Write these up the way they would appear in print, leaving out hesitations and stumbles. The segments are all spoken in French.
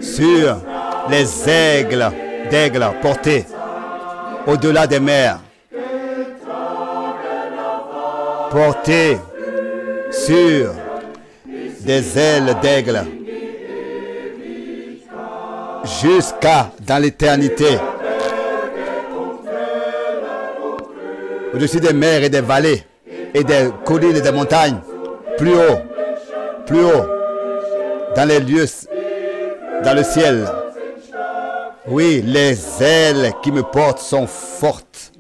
sur les d'aigle portés au-delà des mers, portés sur des ailes d'aigle jusqu'à dans l'éternité, au-dessus des mers et des vallées et des collines et des montagnes, plus haut, dans les lieux, dans le ciel. Oui, les ailes qui me portent sont fortes.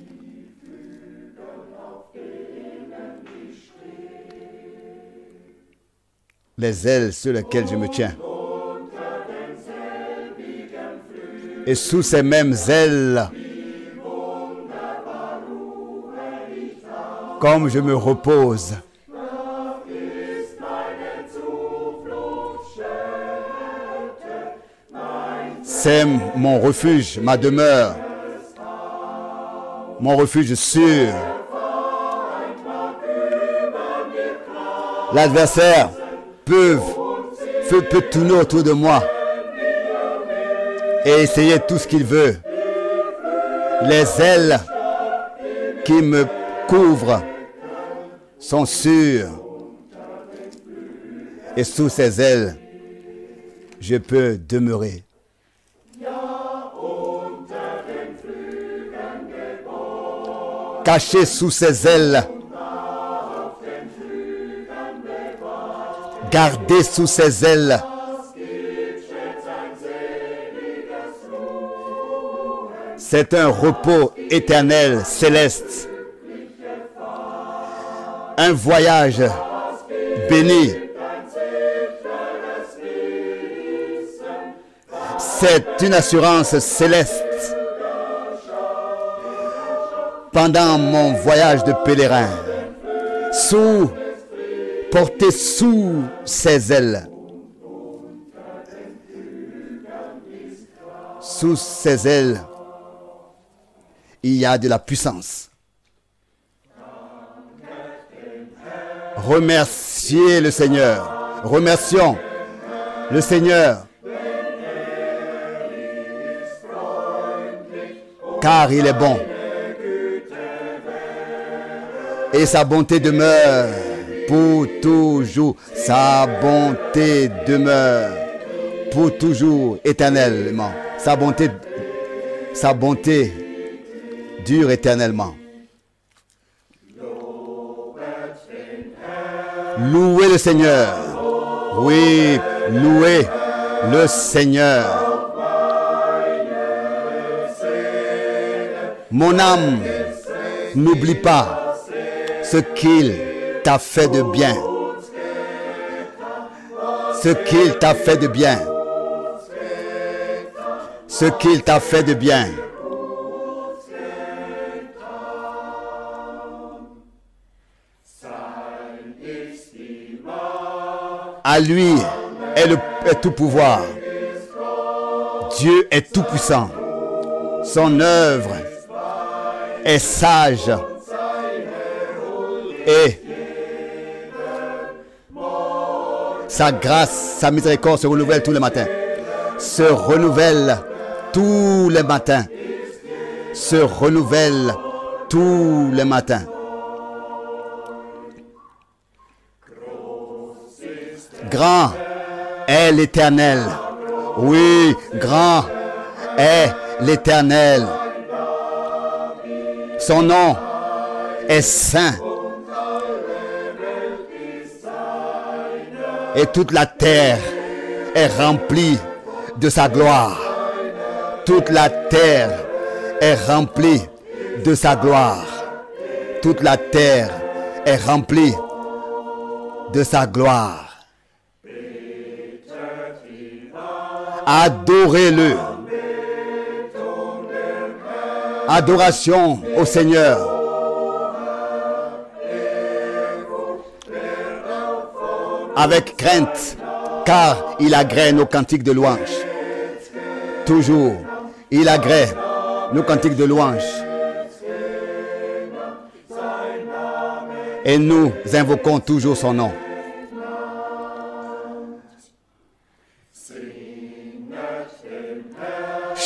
Les ailes sur lesquelles je me tiens. Et sous ces mêmes ailes, comme je me repose, c'est mon refuge, ma demeure, mon refuge sûr. L'adversaire peut tourner autour de moi et essayer tout ce qu'il veut. Les ailes qui me couvrent sont sûres. Et sous ces ailes, je peux demeurer. Caché sous ses ailes, gardé sous ses ailes, c'est un repos éternel, céleste, un voyage béni. C'est une assurance céleste. Pendant mon voyage de pèlerin, porté sous ses ailes. Sous ses ailes, il y a de la puissance. Remerciez le Seigneur. Remercions le Seigneur. Car il est bon. Et sa bonté demeure pour toujours. Sa bonté demeure pour toujours, éternellement. Sa bonté dure éternellement. Louez le Seigneur. Oui, louez le Seigneur. Mon âme, n'oublie pas ce qu'il t'a fait de bien. Ce qu'il t'a fait de bien. Ce qu'il t'a fait de bien. À lui est tout pouvoir. Dieu est tout puissant. Son œuvre est sage. Et sa grâce, sa miséricorde se renouvelle tous les matins. Se renouvelle tous les matins. Se renouvelle tous les matins. Grand est l'Éternel. Oui, grand est l'Éternel. Son nom est saint. Et toute la terre est remplie de sa gloire. Toute la terre est remplie de sa gloire. Toute la terre est remplie de sa gloire. Adorez-le. Adoration au Seigneur. Avec crainte, car il agrée nos cantiques de louange. Toujours, il agrée nos cantiques de louange. Et nous invoquons toujours son nom.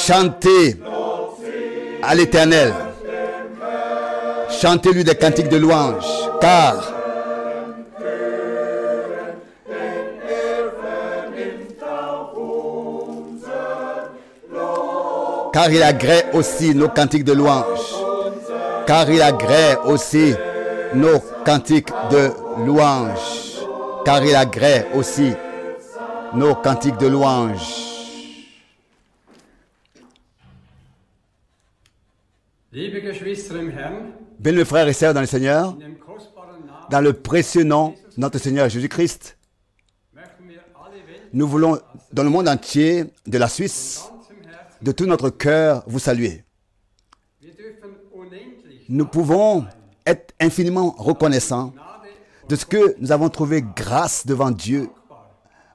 Chantez à l'Éternel. Chantez-lui des cantiques de louange, car il agrée aussi nos cantiques de louange. Car il agrée aussi nos cantiques de louange. Car il agrée aussi nos cantiques de louange. Liebe Geschwister im Herrn, Bien mes frères et sœurs dans le Seigneur, in dem kostbaren Namen dans le précieux nom de notre Seigneur Jésus-Christ, möchten wir alle Welt nous voulons, dans le monde entier, de la Suisse, ganzem Herzen, de tout notre cœur, vous saluer. wir dürfen unendlich Nous pouvons être infiniment reconnaissants Gnade de ce que nous avons trouvé grâce devant Dieu,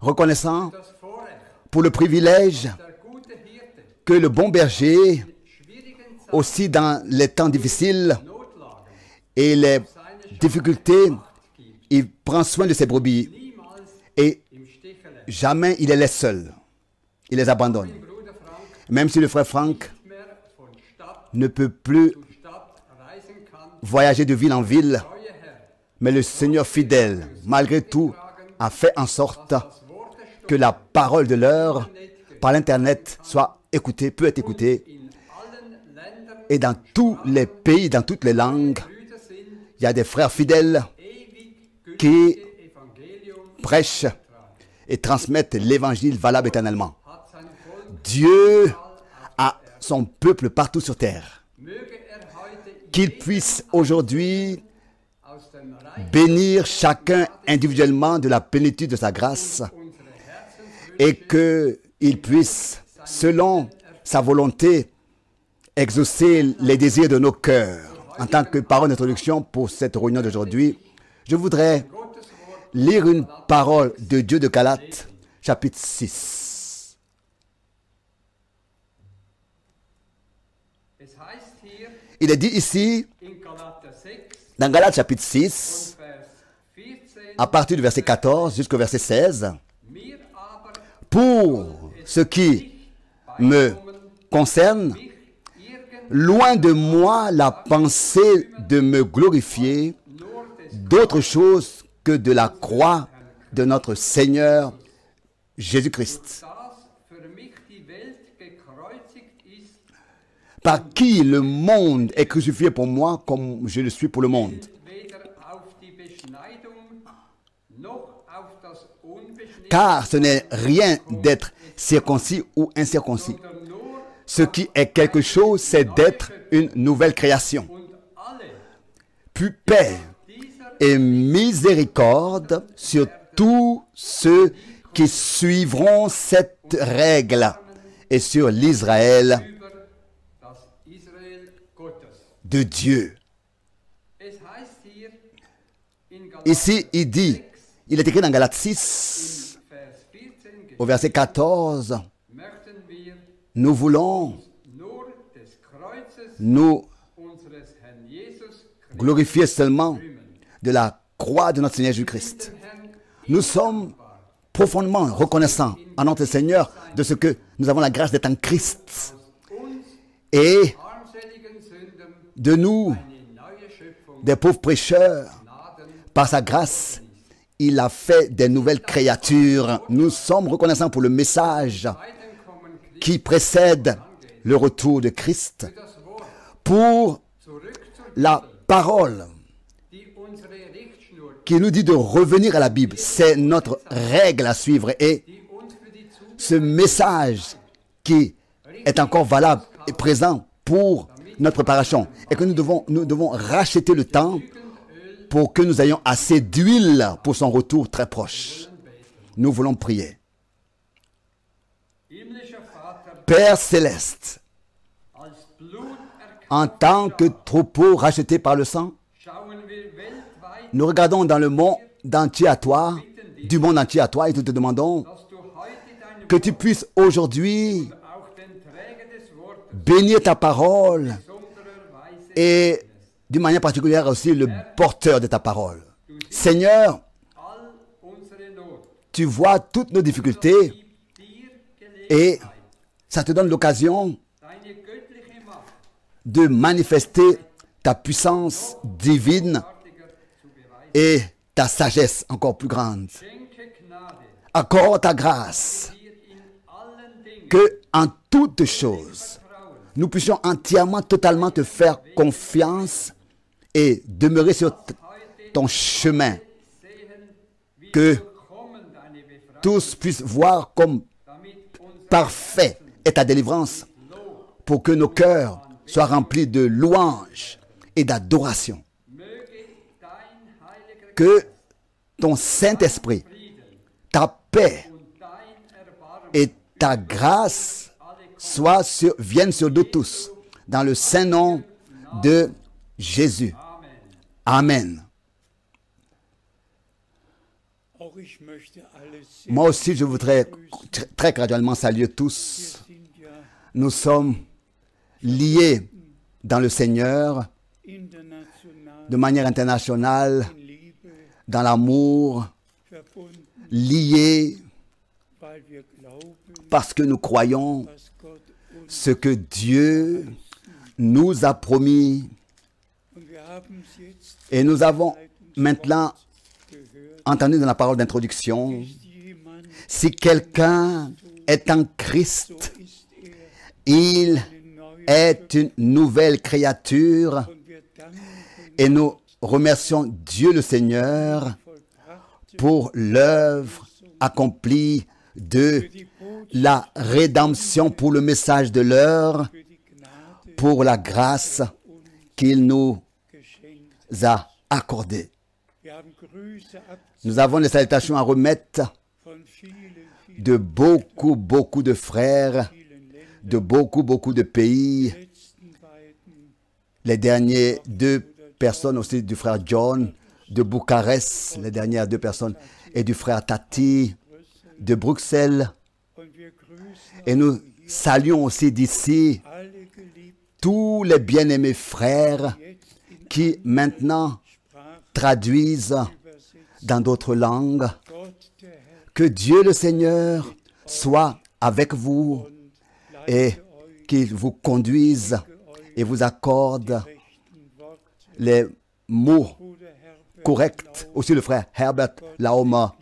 reconnaissants das Vorrecht, pour le privilège der gute Hirte, que le bon berger, schwierigen Zeiten, aussi dans les temps difficiles Notlagen, et les seine difficultés, Schafe gibt, il prend soin de ses brebis niemals et im Stich lässt. jamais il les laisse seuls. Il les abandonne. Mein Bruder Frank Même si le frère Frank nicht mehr von Stadt ne peut plus zu Stadt reisen kann, voyager de ville en ville, treue Herr, mais le Seigneur fidèle, malgré tout, a fait en sorte das Wort der Stunde que la parole de l'heure par l'Internet soit écoutée, peut être écoutée, in allen Ländern et dans tous les pays, dans toutes les langues, Brüder sind, il y a des frères fidèles ewig qui gültige Evangelium prêchent et transmettent l'évangile valable éternellement. hat sein Volk. Dieu a son peuple partout sur terre. Möge heute Qu'il puisse aujourd'hui aus dem Reich bénir chacun individuellement de la plénitude de sa grâce unsere Herzenswünsche et qu'il puisse, selon sa volonté, exaucer les désirs de nos cœurs. En tant que parole d'introduction pour cette réunion d'aujourd'hui, je voudrais Gottes Wort. lire une parole de Dieu de Galates, chapitre 6. Es heißt hier Il est dit ici, in Galater 6 dans Galates chapitre 6, und Vers 14, à partir du verset 14 jusqu'au verset 16, mir aber pour ce qui me concerne, mich irgend loin de moi la pensée de me glorifier nur des d'autre chose que de la croix de notre Seigneur Jésus-Christ, das für mich die Welt gekreuzigt ist, par qui le monde est crucifié pour moi comme je le suis pour le monde. weder auf die Beschneidung noch auf das Unbeschnittene, Car ce n'est rien d'être circoncis ou incirconcis. sondern nur Ce qui est quelque chose, c'est d'être une nouvelle création. und alle Puis paix dieser et miséricorde sur tous ceux qui suivront cette règle et sur l'Israël über das Israel Gottes. de Dieu. Es heißt hier in Galater Ici, il est écrit dans Galates 6, Vers 14, au verset 14, möchten wir nous voulons nur des Kreuzes nous unseres Herrn Jesus Christus glorifier seulement rühmen. de la croix de notre Seigneur Jésus-Christ. Herrn Nous sommes profondément reconnaissants à notre Seigneur de ce que nous avons la grâce d'être en Christ uns et armseligen Sünden de nous, eine neue Schöpfung des pauvres pécheurs, Gnaden par sa grâce, il a fait des nouvelles créatures. Nous sommes reconnaissants pour le message Weiterkommen Christus qui précède le retour de Christ, das Wort pour zurück zur la parole die unsere Richtschnur, qui nous dit de revenir à la Bible. C'est notre règle à suivre et die uns für die Zukunft ce message qui est encore valable et présent pour notre préparation et que nous devons racheter le temps pour que nous ayons assez d'huile pour son retour très proche. Nous voulons prier. himmlischer Vater Père céleste, als Blut en tant que troupeau racheté par le sang, schauen wir weltweit, nous regardons dans le monde entier à toi, du monde entier à toi, et nous te demandons dass du heute dein que tu puisses aujourd'hui auch den Träger des Wortes bénir ta parole besonderer Weise et d'une manière particulière aussi le porteur de ta parole. Seigneur, all unsere Not tu vois toutes nos difficultés dir et Gelegenheit ça te donne l'occasion deine göttliche Macht de manifester ta puissance divine artiger zu beweisen. et ta sagesse encore plus grande. Schenke Gnade, Accorde ta grâce dir in allen Dingen que en toutes choses, vertrauen, nous puissions entièrement, totalement te faire confiance et demeurer sur ton chemin. sehen, wie Que vollkommen deine Befreiung, tous puissent voir comme damit unser parfait est ta délivrance, pour que nos cœurs soient remplis de louanges et d'adoration. möge dein heiliger Que ton Saint-Esprit, Frieden ta paix und dein Erbarmen et ta grâce viennent sur nous tous, dans le saint nom de Jésus. Amen. Auch ich möchte alle sehr Moi aussi, je voudrais très graduellement saluer tous. sind ja Nous sommes liés dans le Seigneur international de manière internationale, in Liebe dans l'amour, verbunden, liés weil wir glauben, parce que nous croyons was Gott uns ce que Dieu nous a promis. und wir haben es jetzt Et nous avons maintenant gehört, entendu dans la parole d'introduction, jemand, si quelqu'un est en Christ, ist il eine neue est une nouvelle créature. und wir danken Et nous remercions Dieu le Seigneur vollbracht pour l'œuvre accomplie de die Botschaft la rédemption, pour le message de l'heure, für die Gnade pour la grâce qu'il nous geschenkt. a accordée. Wir haben Grüße ab Nous avons des salutations à remettre von vielen de beaucoup de frères, Ländern. de beaucoup de pays. Letzten beiden Les derniers deux personnes aussi du frère John de Bucarest, les dernières deux personnes, et du frère Tati de Bruxelles. und wir grüßen Et nous saluons aussi d'ici alle geliebten tous les bien-aimés frères jetzt in qui maintenant Sprachen traduisent übersetzt. dans d'autres langues. Gott, der Herr, Que Dieu le Seigneur soit avec vous und et leite euch qu'il vous conduise et vous accorde rechten Worte. les mots Bruder Herbert, corrects. Aussi le frère Herbert Laoma,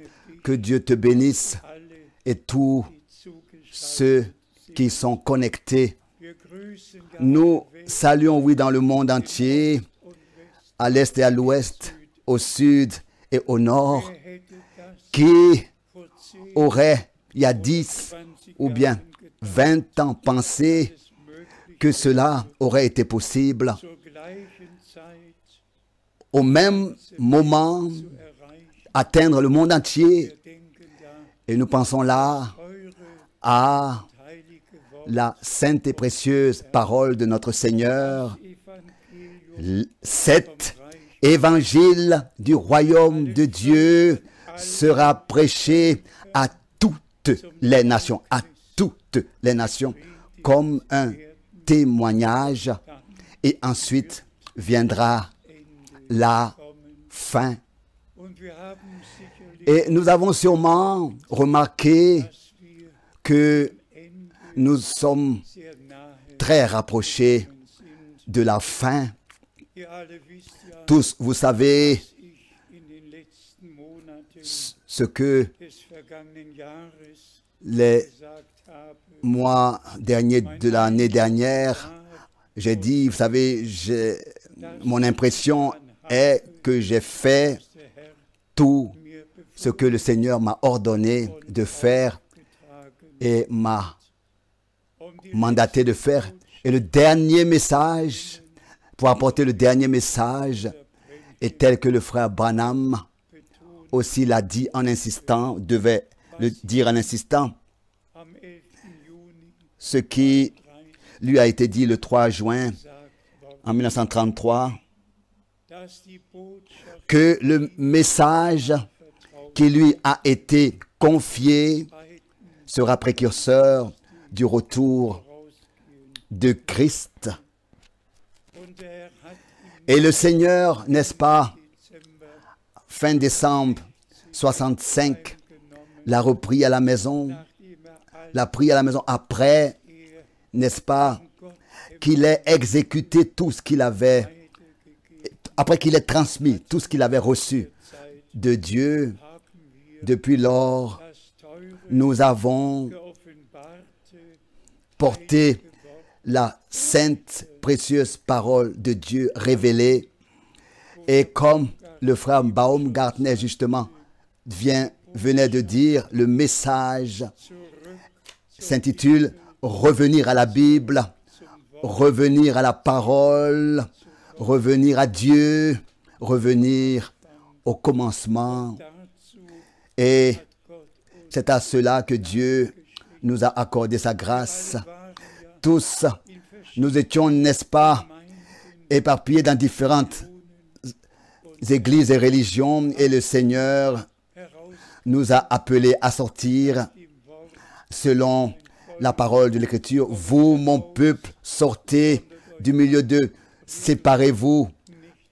que Dieu te bénisse alle, et tous die zugeschaltet ceux qui sont connectés. Wir grüßen ganz Nous saluons, oui, dans le monde entier, und West. à l'est et à l'ouest, au sud et au nord, Wer hätte das qui vor 10, aurait, il y a 10 20 ou bien Jahren gedacht, 20 ans, pensé es möglich que cela aurait été possible zur gleichen Zeit au même moment, zu erreichen? atteindre le monde entier. Wir denken da Et nous pensons là eure à heilige Wort, la sainte et précieuse parole de notre Seigneur, Evangelium cet évangile du royaume de Dieu sera prêché à toutes les nations, comme un témoignage, et ensuite viendra la fin. und wir haben sicherlich, Et nous avons sûrement remarqué dass wir que Ende nous sommes sehr nahe très rapprochés sind. de la fin. Ihr alle wisst ja, Tous, vous savez ich in den letzten Monaten ce que des vergangenen Jahres les gesagt habe. mois derniers de l'année dernière, j'ai dit, vous savez, mon impression est que j'ai fait Der Herr tout mir ce que le Seigneur m'a ordonné de faire betragen et m'a und die mandaté de faire. Et le dernier message, pour apporter le dernier message, est tel que le frère Branham aussi l'a dit en insistant, devait le dire en insistant, am 11. Juni ce qui lui a été dit le 3 juin gesagt worden, en 1933, dass die Botschaft que le message qui lui a été confié sera précurseur du retour de Christ. und der Herr hat im Et le Seigneur, n'est-ce pas, Dezember fin décembre 65, genommen, l'a repris à la maison, nachdem er all l'a pris à la maison après n'est-ce pas, qu'il ait exécuté tout ce qu'il avait, après qu'il ait transmis tout ce qu'il avait reçu de Dieu. Depuis lors, nous avons porté la sainte, précieuse parole de Dieu révélée. Et comme le frère Baumgartner justement venait de dire, le message s'intitule « Revenir à la Bible », revenir à la parole, revenir à Dieu, revenir au commencement. Et c'est à cela que Dieu nous a accordé sa grâce. Tous, nous étions, n'est-ce pas, éparpillés dans différentes églises et religions, et le Seigneur nous a appelés à sortir selon la parole de l'Écriture. Vous, mon peuple, sortez du milieu d'eux, séparez-vous,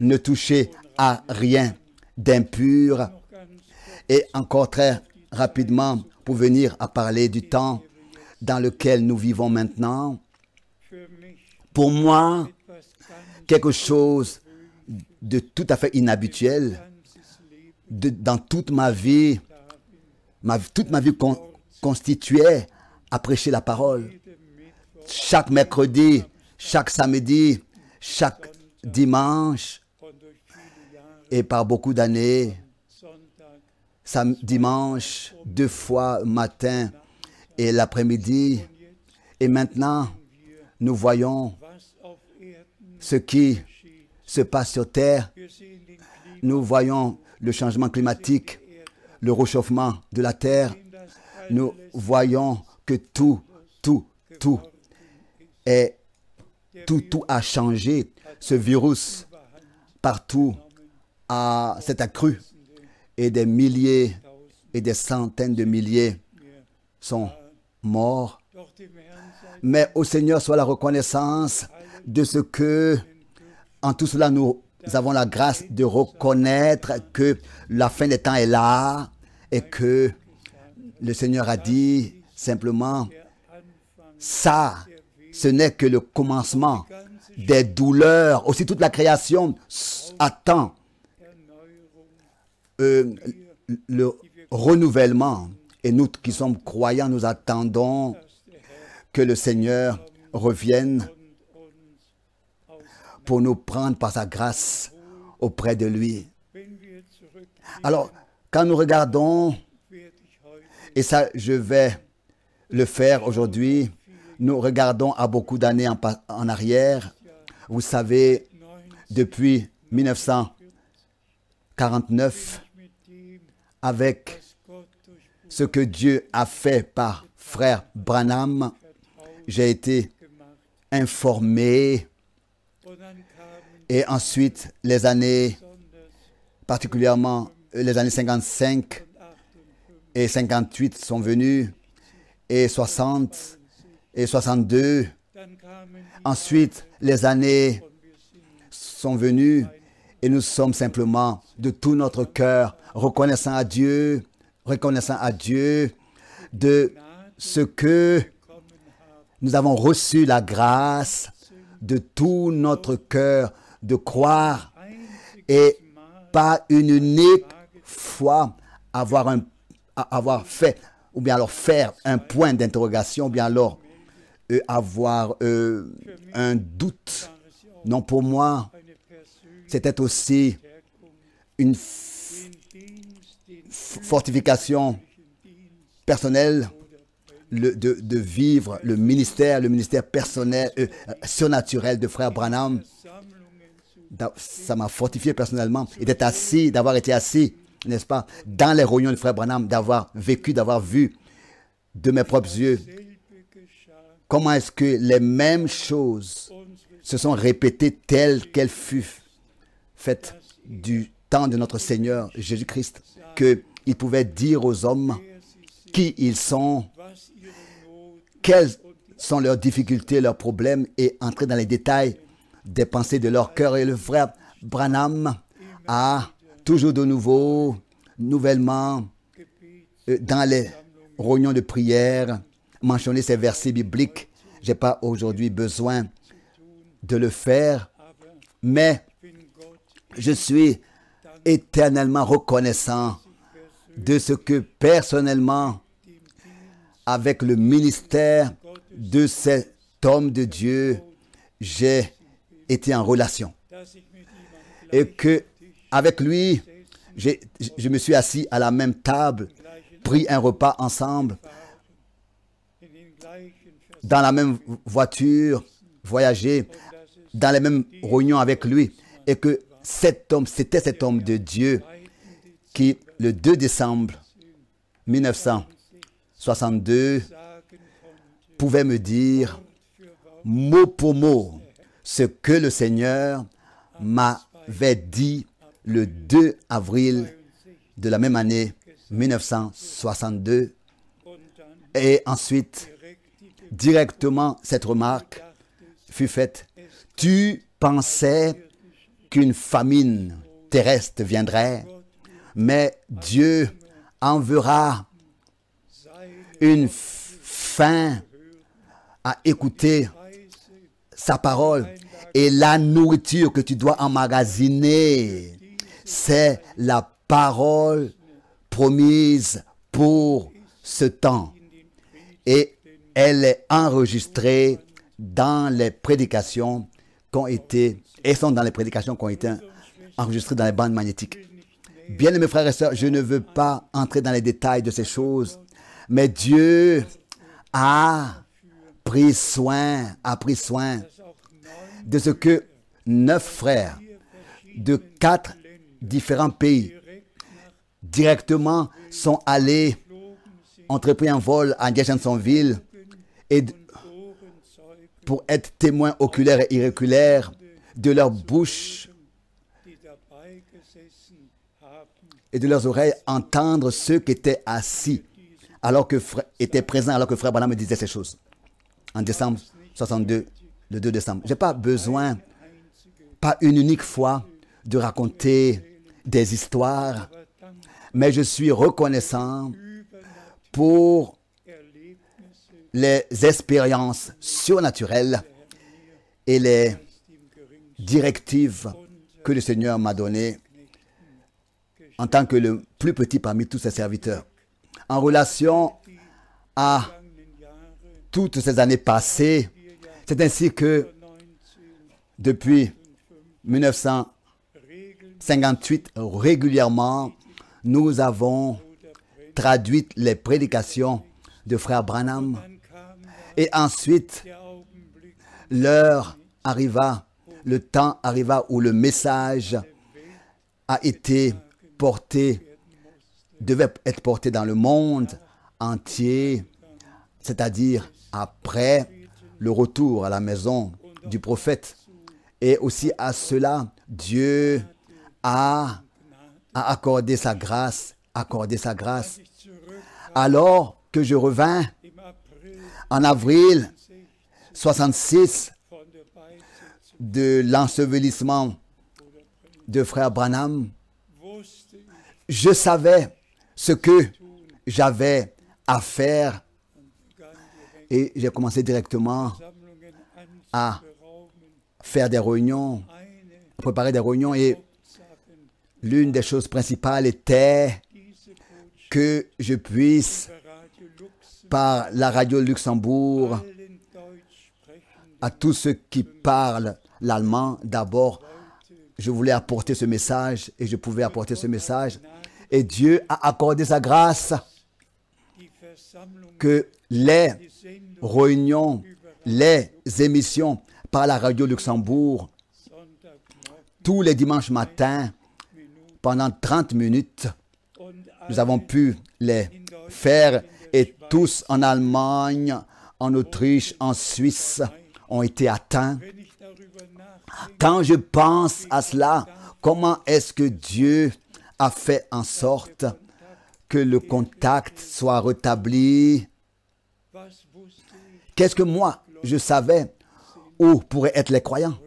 ne touchez à rien d'impur. Et encore très rapidement, pour venir à parler du temps dans lequel nous vivons maintenant, pour moi, quelque chose de tout à fait inhabituel dans toute ma vie, constituait à prêcher la parole. Chaque mercredi, chaque samedi, chaque dimanche, et par beaucoup d'années, dimanche, 2 fois matin et l'après-midi. Et maintenant, nous voyons ce qui se passe sur Terre. Nous voyons le changement climatique, le réchauffement de la Terre. Nous voyons que tout a changé. Ce virus, partout, s'est accru. Et des milliers et des centaines de milliers sont morts. Mais au Seigneur soit la reconnaissance de ce que, en tout cela, nous avons la grâce de reconnaître que la fin des temps est là et que le Seigneur a dit simplement, ça, ce n'est que le commencement des douleurs. Aussi toute la création attend le renouvellement. Et nous qui sommes croyants, nous attendons que le Seigneur revienne pour nous prendre par sa grâce auprès de lui. Alors, quand nous regardons, et ça je vais le faire aujourd'hui, nous regardons à beaucoup d'années en arrière. Vous savez, depuis 1949, avec ce que Dieu a fait par frère Branham, j'ai été informé. Et ensuite, les années, particulièrement les années 55 et 58 sont venues, et 60 et 62. Ensuite, les années sont venues et nous sommes simplement de tout notre cœur reconnaissants à Dieu de ce que nous avons reçu la grâce de tout notre cœur de croire et pas une unique fois avoir fait, ou bien alors faire un point d'interrogation, ou bien alors avoir un doute. Non, pour moi, c'était aussi une fortification personnelle de vivre le ministère personnel, surnaturel de frère Branham. Ça m'a fortifié personnellement. Et d'avoir été assis, n'est-ce pas, dans les réunions de frère Branham, d'avoir vécu, d'avoir vu de mes propres yeux comment est-ce que les mêmes choses se sont répétées telles qu'elles furent faites du temps de notre Seigneur Jésus-Christ, qu'il pouvait dire aux hommes qui ils sont, quelles sont leurs difficultés, leurs problèmes, et entrer dans les détails des pensées de leur cœur. Et le frère Branham a toujours de nouveau, nouvellement, dans les réunions de prière, mentionné ces versets bibliques. Je n'ai pas aujourd'hui besoin de le faire, mais je suis éternellement reconnaissant de ce que personnellement, avec le ministère de cet homme de Dieu, j'ai été en relation. Et que avec lui, je me suis assis à la même table, pris un repas ensemble, dans la même voiture, voyagé, dans les mêmes réunions avec lui. Et que c'était cet homme de Dieu qui, le 2 décembre 1962, pouvait me dire mot pour mot ce que le Seigneur m'avait dit le 2 avril de la même année 1962. Et ensuite, directement, cette remarque fut faite. Tu pensais qu'une famine terrestre viendrait, mais Dieu enverra une faim à écouter sa parole. Et la nourriture que tu dois emmagasiner, c'est la parole promise pour ce temps. Et elle est enregistrée dans les prédications qui ont été, et sont dans les prédications qui ont été enregistrées dans les bandes magnétiques. Bien aimés frères et sœurs, je ne veux pas entrer dans les détails de ces choses, mais Dieu a pris soin de ce que 9 frères de 4 différents pays directement sont allés, ont pris un vol à Jeffersonville et pour être témoins oculaires et irréculaires de leur bouche et de leurs oreilles, entendre ceux qui étaient assis alors que étaient présents alors que frère Branham me disait ces choses. En décembre 62, le 2 décembre. Je n'ai pas besoin, pas une unique fois, de raconter des histoires, mais je suis reconnaissant pour les expériences surnaturelles et les directives que le Seigneur m'a données en tant que le plus petit parmi tous ses serviteurs. En relation à toutes ces années passées, c'est ainsi que depuis 1958, régulièrement, nous avons traduit les prédications de frère Branham. Et ensuite, l'heure arriva, le temps arriva où le message a été porté, devait être porté dans le monde entier, c'est-à-dire après le retour à la maison du prophète. Et aussi à cela, Dieu a accordé sa grâce, Alors que je revins en avril 66 de l'ensevelissement de frère Branham, je savais ce que j'avais à faire et j'ai commencé directement à faire des réunions, à préparer des réunions et l'une des choses principales était que je puisse, par la radio Luxembourg, à tous ceux qui parlent l'allemand, d'abord, je voulais apporter ce message et je pouvais apporter ce message. Et Dieu a accordé sa grâce que les réunions, les émissions par la radio Luxembourg, tous les dimanches matins, pendant 30 minutes, nous avons pu les faire et tous en Allemagne, en Autriche, en Suisse ont été atteints. Quand je pense à cela, comment est-ce que Dieu a fait en sorte que le contact soit rétabli? Qu'est-ce que moi, je savais où pourraient être les croyants?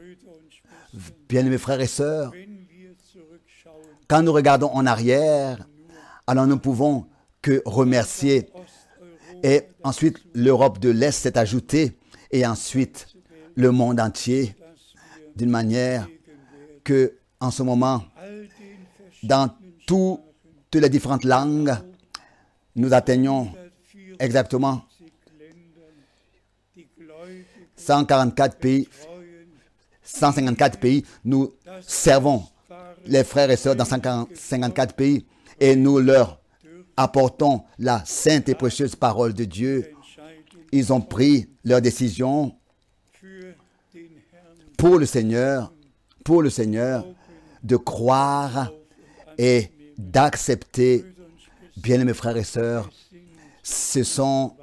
Bien-aimés frères et sœurs, quand nous regardons en arrière, alors nous ne pouvons que remercier. Et ensuite, l'Europe de l'Est s'est ajoutée et ensuite le monde entier, d'une manière que, en ce moment, dans toutes les différentes langues, nous atteignons exactement 144 pays, 154 pays. Nous servons les frères et sœurs dans 154 pays et nous leur apportons la sainte et précieuse parole de Dieu. Ils ont pris leur décision pour le Seigneur, de croire et d'accepter. Bien-aimés frères et sœurs, ce sont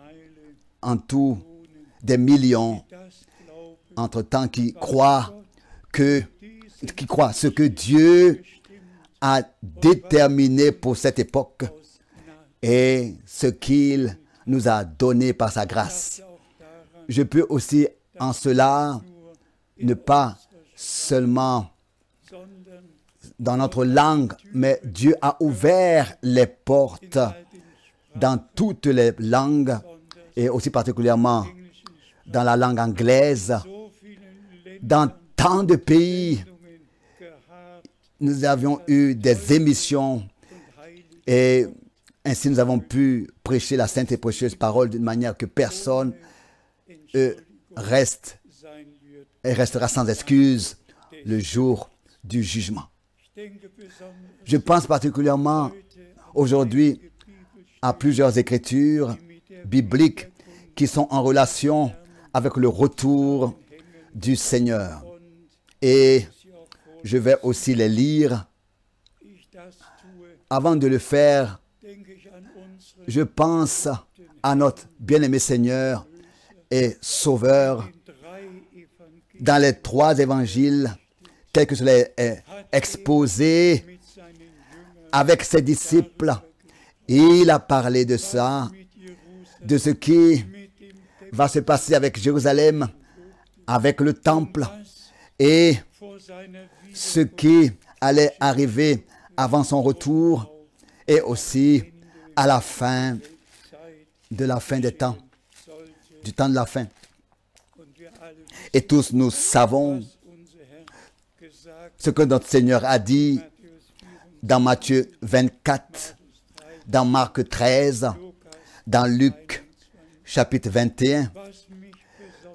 en tout des millions entre-temps qui croient ce que Dieu a déterminé pour cette époque et ce qu'il nous a donné par sa grâce. Je peux aussi en cela ne pas seulement dans notre langue, mais Dieu a ouvert les portes dans toutes les langues et aussi particulièrement dans la langue anglaise. Dans tant de pays, nous avions eu des émissions et ainsi nous avons pu prêcher la sainte et précieuse parole d'une manière que personne restera sans excuse le jour du jugement. Je pense particulièrement aujourd'hui à plusieurs écritures bibliques qui sont en relation avec le retour du Seigneur. Et je vais aussi les lire. Avant de le faire, je pense à notre bien-aimé Seigneur et Sauveur dans les 3 évangiles tel que cela est exposé avec ses disciples. Il a parlé de ça, de ce qui va se passer avec Jérusalem, avec le temple et ce qui allait arriver avant son retour et aussi à la fin des temps, du temps de la fin. Et tous nous savons ce que notre Seigneur a dit dans Matthieu 24, dans Marc 13, dans Luc chapitre 21.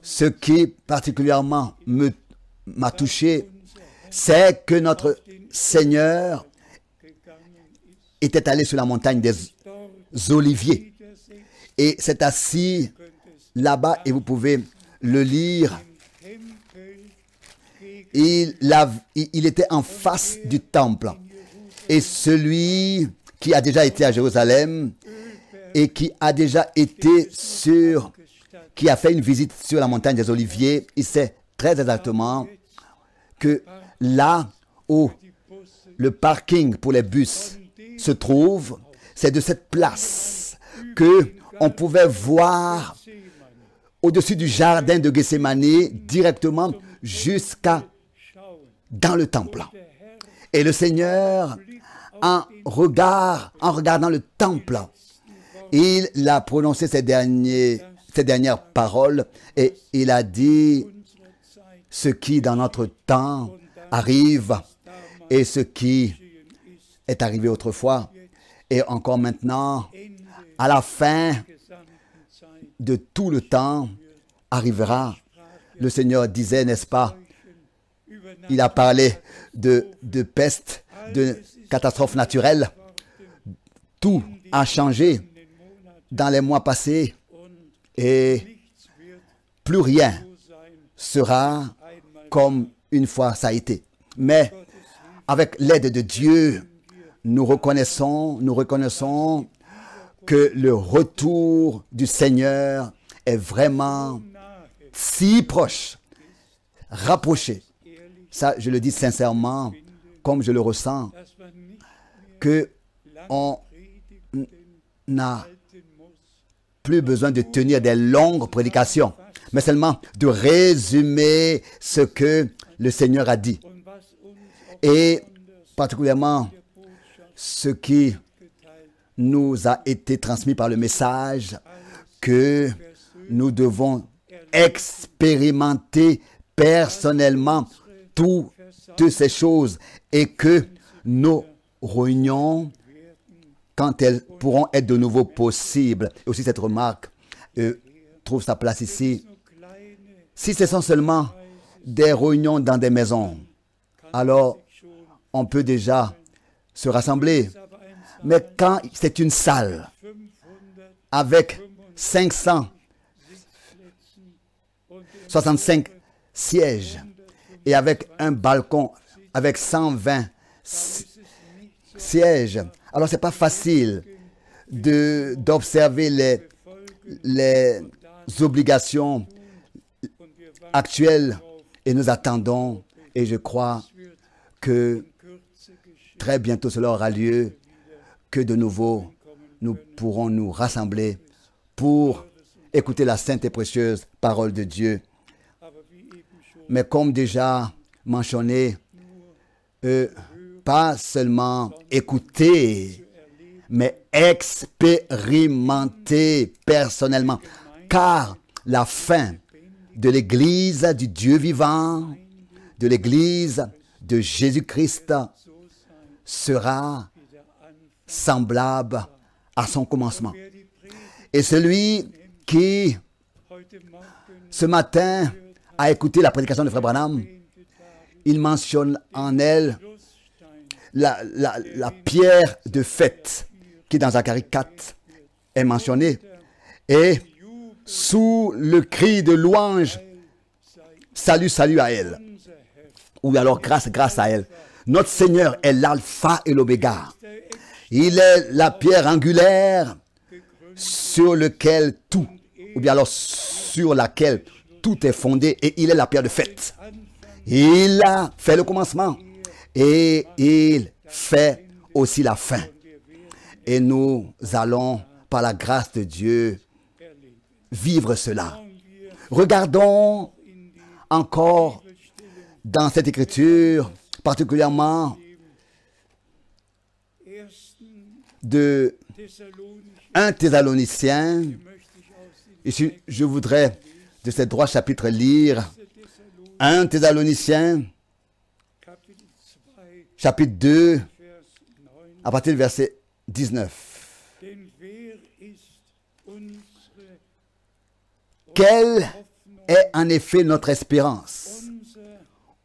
Ce qui particulièrement m'a touché, c'est que notre Seigneur était allé sur la montagne des Oliviers et s'est assis là-bas et vous pouvez le lire. Il était en face du temple et celui qui a déjà été à Jérusalem et qui a déjà été qui a fait une visite sur la montagne des Oliviers, il sait très exactement que là où le parking pour les bus se trouve, c'est de cette place que on pouvait voir au-dessus du jardin de Gethsémani directement jusqu'à dans le temple. Et le Seigneur, en regardant le temple, il a prononcé ces dernières paroles et il a dit ce qui dans notre temps arrive et ce qui est arrivé autrefois et encore maintenant à la fin de tout le temps arrivera. Le Seigneur disait, n'est-ce pas, il a parlé de peste, de catastrophe naturelle. Tout a changé dans les mois passés et plus rien sera comme une fois ça a été. Mais avec l'aide de Dieu, nous reconnaissons que le retour du Seigneur est vraiment si proche, rapproché. Ça, je le dis sincèrement, comme je le ressens, que on n'a plus besoin de tenir des longues prédications, mais seulement de résumer ce que le Seigneur a dit. Et particulièrement ce qui nous a été transmis par le message que nous devons expérimenter personnellement toutes ces choses et que nos réunions, quand elles pourront être de nouveau possibles, et aussi cette remarque trouve sa place ici. Si ce sont seulement des réunions dans des maisons, alors on peut déjà se rassembler. Mais quand c'est une salle avec 565 sièges et avec un balcon avec 120 sièges, alors ce n'est pas facile d'observer les obligations actuelles et nous attendons et je crois que très bientôt cela aura lieu, que de nouveau nous pourrons nous rassembler pour écouter la sainte et précieuse parole de Dieu. Mais comme déjà mentionné, pas seulement écouter, mais expérimenter personnellement. Car la fin de l'Église du Dieu vivant, de l'Église de Jésus-Christ, sera semblable à son commencement. Et celui qui, ce matin, a écouté la prédication de Frère Branham, il mentionne en elle la pierre de fête qui dans Zacharie 4 est mentionnée. Et sous le cri de louange, salut, salut à elle. Ou alors grâce, grâce à elle. Notre Seigneur est l'alpha et l'oméga. Il est la pierre angulaire sur lequel tout, ou bien alors sur laquelle tout est fondé, et il est la pierre de fête. Il a fait le commencement et il fait aussi la fin. Et nous allons, par la grâce de Dieu, vivre cela. Regardons encore dans cette écriture, particulièrement de 1 Thessaloniciens. Ici, je voudrais de ces trois chapitres lire 1 Thessaloniciens, chapitre 2, à partir du verset 19. Quelle est en effet notre espérance,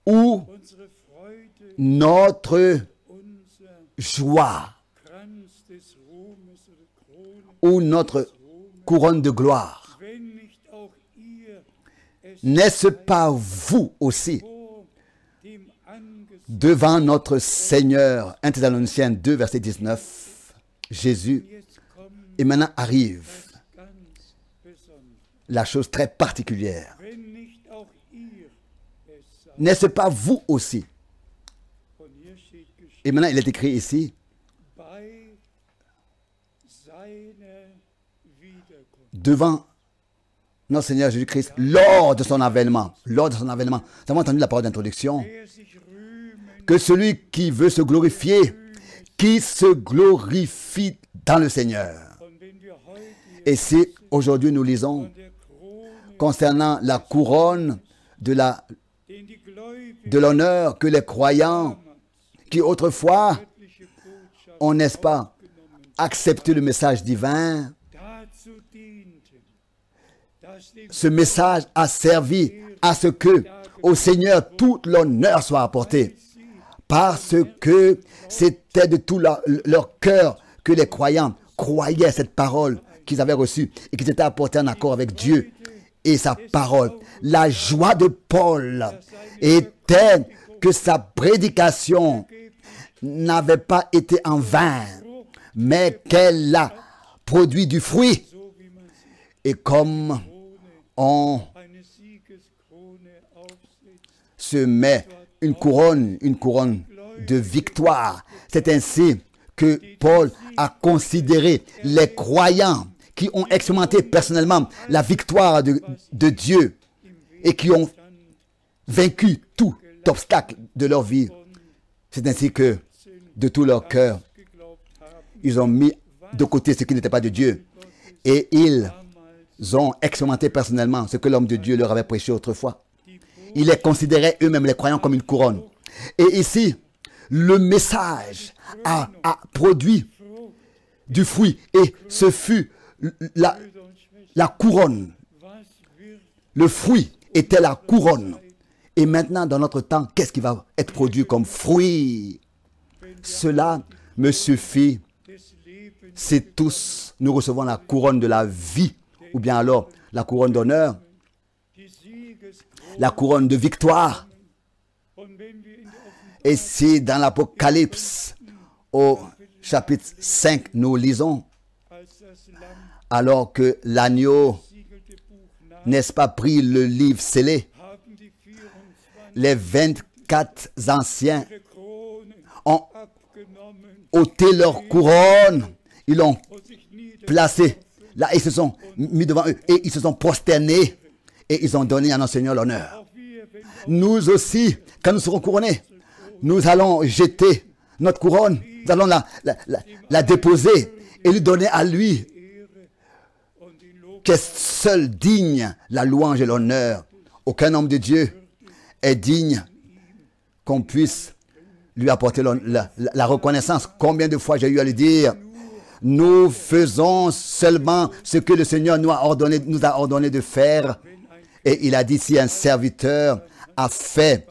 ou notre joie, ou notre couronne de gloire? N'est-ce pas vous aussi, devant notre Seigneur? 1 Thessaloniciens 2, verset 19. Jésus, et maintenant arrive la chose très particulière. N'est-ce pas vous aussi? Et maintenant, il est écrit ici, devant notre Seigneur Jésus-Christ, lors de son avènement. Lors de son avènement. Nous avons entendu la parole d'introduction. Que celui qui veut se glorifier, qui se glorifie dans le Seigneur. Et si aujourd'hui nous lisons concernant la couronne de l'honneur que les croyants qui autrefois ont, n'est-ce pas, accepté le message divin, ce message a servi à ce que au Seigneur tout l'honneur soit apporté, parce que c'était de tout leur cœur que les croyants croyaient cette parole qu'ils avaient reçue et qu'ils étaient apportés en accord avec Dieu et sa parole. La joie de Paul était que sa prédication n'avait pas été en vain, mais qu'elle a produit du fruit. Et comme on se met une couronne de victoire, c'est ainsi que Paul a considéré les croyants qui ont expérimenté personnellement la victoire de Dieu et qui ont vaincu tout obstacle de leur vie. C'est ainsi que, de tout leur cœur, ils ont mis de côté ce qui n'était pas de Dieu. Et ils ont expérimenté personnellement ce que l'homme de Dieu leur avait prêché autrefois. Ils les considéraient eux-mêmes, les croyants, comme une couronne. Et ici, le message a produit du fruit. Et ce fut la couronne. Le fruit était la couronne. Et maintenant, dans notre temps, qu'est-ce qui va être produit comme fruit? Cela me suffit si tous nous recevons la couronne de la vie, ou bien alors la couronne d'honneur, la couronne de victoire. Et si dans l'Apocalypse, au chapitre 5, nous lisons, alors que l'agneau, n'est-ce pas, pris le livre scellé, les 24 anciens ont ôté leur couronne, ils l'ont placé là, ils se sont mis devant eux et ils se sont prosternés et ils ont donné à notre Seigneur l'honneur. Nous aussi, quand nous serons couronnés, nous allons jeter notre couronne, nous allons la déposer et lui donner à lui, qui est seul digne la louange et l'honneur. Aucun homme de Dieu est digne qu'on puisse lui apporter la reconnaissance. Combien de fois j'ai eu à lui dire, nous faisons seulement ce que le Seigneur nous a ordonné de faire. Et il a dit, si un serviteur a fait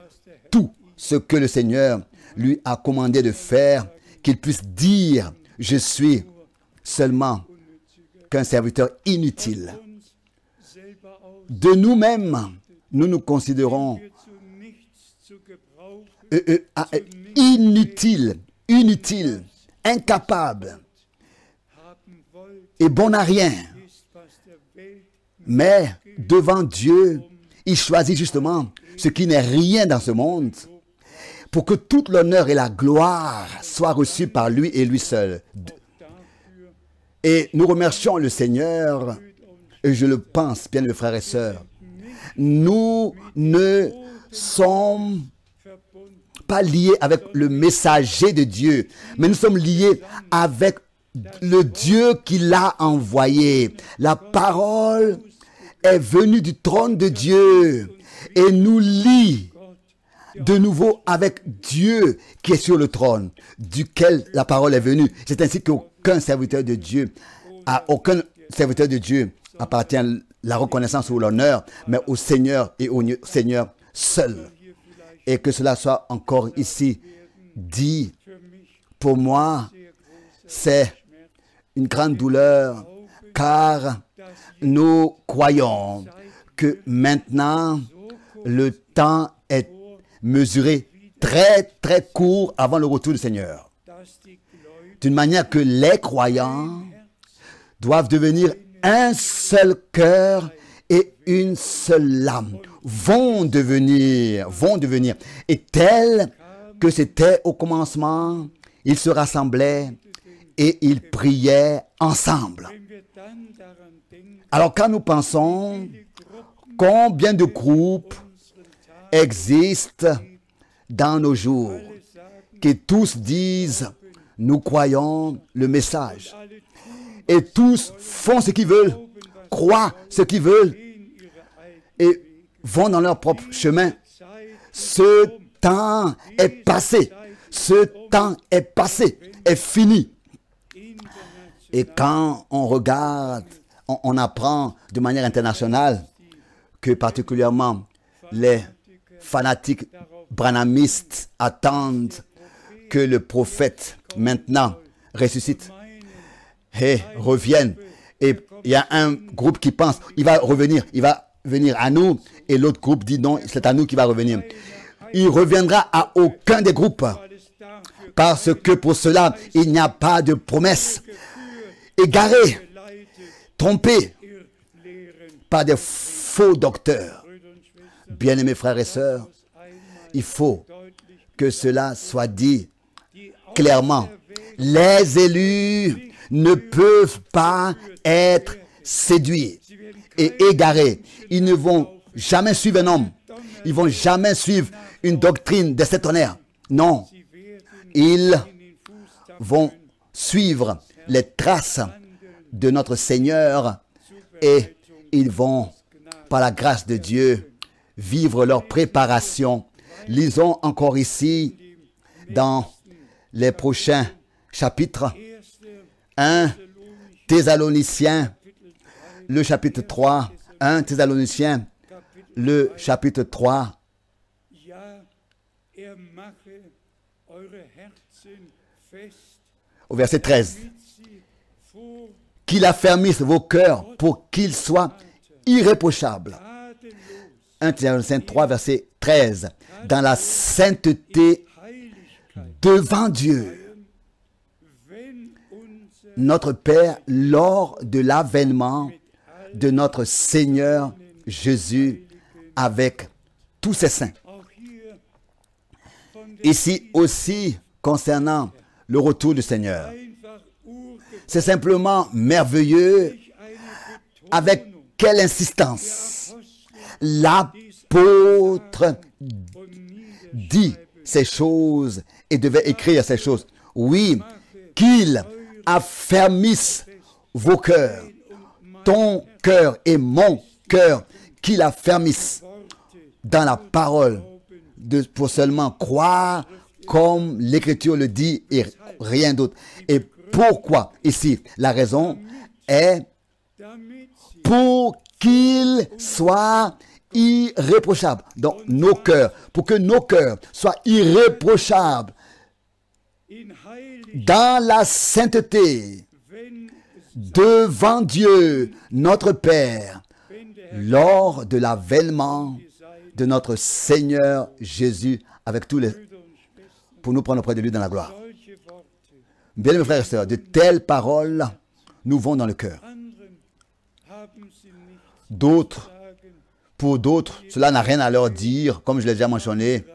tout ce que le Seigneur lui a commandé de faire, qu'il puisse dire, je suis seulement qu'un serviteur inutile. De nous-mêmes, nous nous considérons inutiles, incapables et bons à rien. Mais devant Dieu, il choisit justement ce qui n'est rien dans ce monde pour que toute l'honneur et la gloire soient reçues par lui et lui seul. Et nous remercions le Seigneur, et je le pense, bien mes frères et sœurs. Nous ne sommes pas liés avec le messager de Dieu, mais nous sommes liés avec le Dieu qui l'a envoyé. La parole est venue du trône de Dieu et nous lie de nouveau avec Dieu qui est sur le trône, duquel la parole est venue. C'est ainsi qu'aucun serviteur de Dieu, à aucun serviteur de Dieu appartient la reconnaissance ou l'honneur, mais au Seigneur et au Seigneur seul. Et que cela soit encore ici dit, pour moi, c'est une grande douleur, car nous croyons que maintenant, le temps est mesuré très, très court avant le retour du Seigneur. D'une manière que les croyants doivent devenir un seul cœur et une seule âme. Vont devenir, et tel que c'était au commencement, ils se rassemblaient et ils priaient ensemble. Alors quand nous pensons combien de groupes existent dans nos jours, qui tous disent, nous croyons le message, et tous font ce qu'ils veulent, croient ce qu'ils veulent, et vont dans leur propre chemin. Ce temps est passé. Ce temps est passé, est fini. Et quand on regarde, on apprend de manière internationale que particulièrement les fanatiques branhamistes attendent que le prophète maintenant ressuscite et revienne. Et il y a un groupe qui pense, il va revenir, il va venir à nous, et l'autre groupe dit non, c'est à nous qu'il va revenir. Il reviendra à aucun des groupes, parce que pour cela, il n'y a pas de promesse. Égaré, trompé par des faux docteurs. Bien-aimés frères et sœurs, il faut que cela soit dit clairement. Les élus ne peuvent pas être séduits et égarés. Ils ne vont jamais suivre un homme. Ils ne vont jamais suivre une doctrine de cet tonnerre. Non. Ils vont suivre les traces de notre Seigneur et ils vont, par la grâce de Dieu, vivre leur préparation. Lisons encore ici, dans les prochains chapitres, 1 Thessaloniciens, le chapitre 3, 1 Thessaloniciens, le chapitre 3, au verset 13. Qu'il affermisse vos cœurs pour qu'ils soient irréprochables. 1 Thessaloniciens 3, verset 13. Dans la sainteté devant Dieu, notre Père, lors de l'avènement de notre Seigneur Jésus avec tous ses saints. Ici aussi, concernant le retour du Seigneur, c'est simplement merveilleux avec quelle insistance l'apôtre dit ces choses et devait écrire ces choses. Oui, qu'il affermisse vos cœurs, ton cœur et mon cœur, qu'il affermisse dans la parole pour seulement croire comme l'Écriture le dit et rien d'autre. Et pourquoi ici? La raison est pour qu'il soit irréprochable. Donc nos cœurs, pour que nos cœurs soient irréprochables dans la sainteté devant Dieu, notre Père, lors de l'avènement de notre Seigneur Jésus avec tous les... pour nous prendre auprès de lui dans la gloire. Bien, mes frères et sœurs, de telles paroles nous vont dans le cœur. D'autres, pour d'autres, cela n'a rien à leur dire, comme je l'ai déjà mentionné.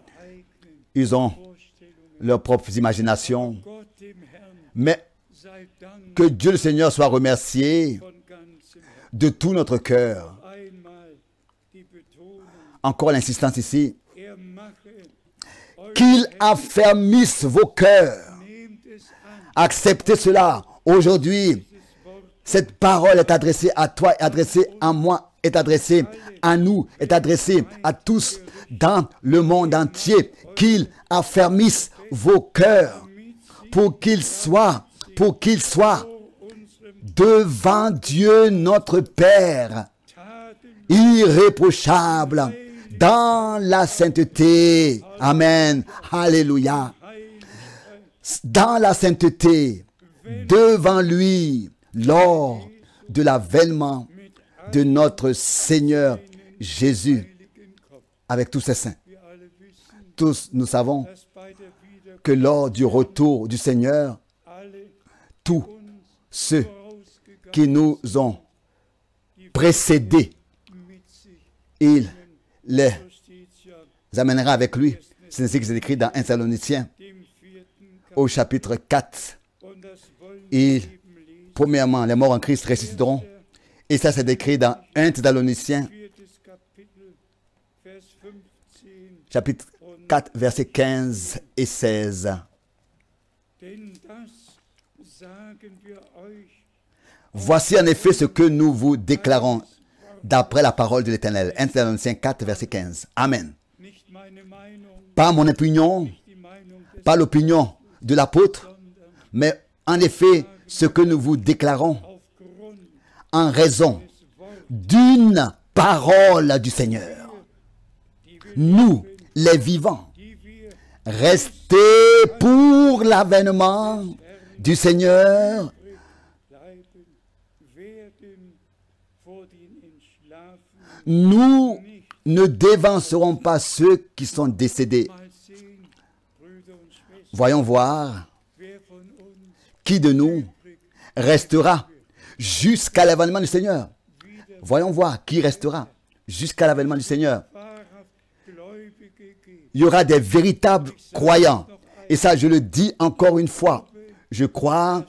Ils ont leurs propres imaginations. Mais que Dieu le Seigneur soit remercié de tout notre cœur. Encore l'insistance ici. Qu'il affermisse vos cœurs. Acceptez cela. Aujourd'hui, cette parole est adressée à toi, est adressée à moi, est adressée à nous, est adressée à tous dans le monde entier. Qu'il affermisse vos cœurs pour qu'ils soient devant Dieu notre Père, irréprochable dans la sainteté. Amen. Alléluia. Dans la sainteté, devant lui, lors de l'avènement de notre Seigneur Jésus, avec tous ses saints. Tous, nous savons que lors du retour du Seigneur, tous ceux qui nous ont précédés, il les amènera avec lui. C'est ainsi que c'est écrit dans 1 Thessaloniciens, au chapitre 4. Premièrement, les morts en Christ ressusciteront. Et ça, c'est écrit dans 1 Thessaloniciens, chapitre 4, versets 15 et 16. Voici en effet ce que nous vous déclarons d'après la parole de l'Éternel. 1 Thessaloniciens 4, verset 15. Amen. Pas mon opinion, pas l'opinion de l'apôtre, mais en effet ce que nous vous déclarons en raison d'une parole du Seigneur. Nous, les vivants, restés pour l'avènement du Seigneur, nous ne dévancerons pas ceux qui sont décédés. Voyons voir qui de nous restera jusqu'à l'avènement du Seigneur. Voyons voir qui restera jusqu'à l'avènement du Seigneur. Il y aura des véritables croyants. Et ça, je le dis encore une fois. Je crois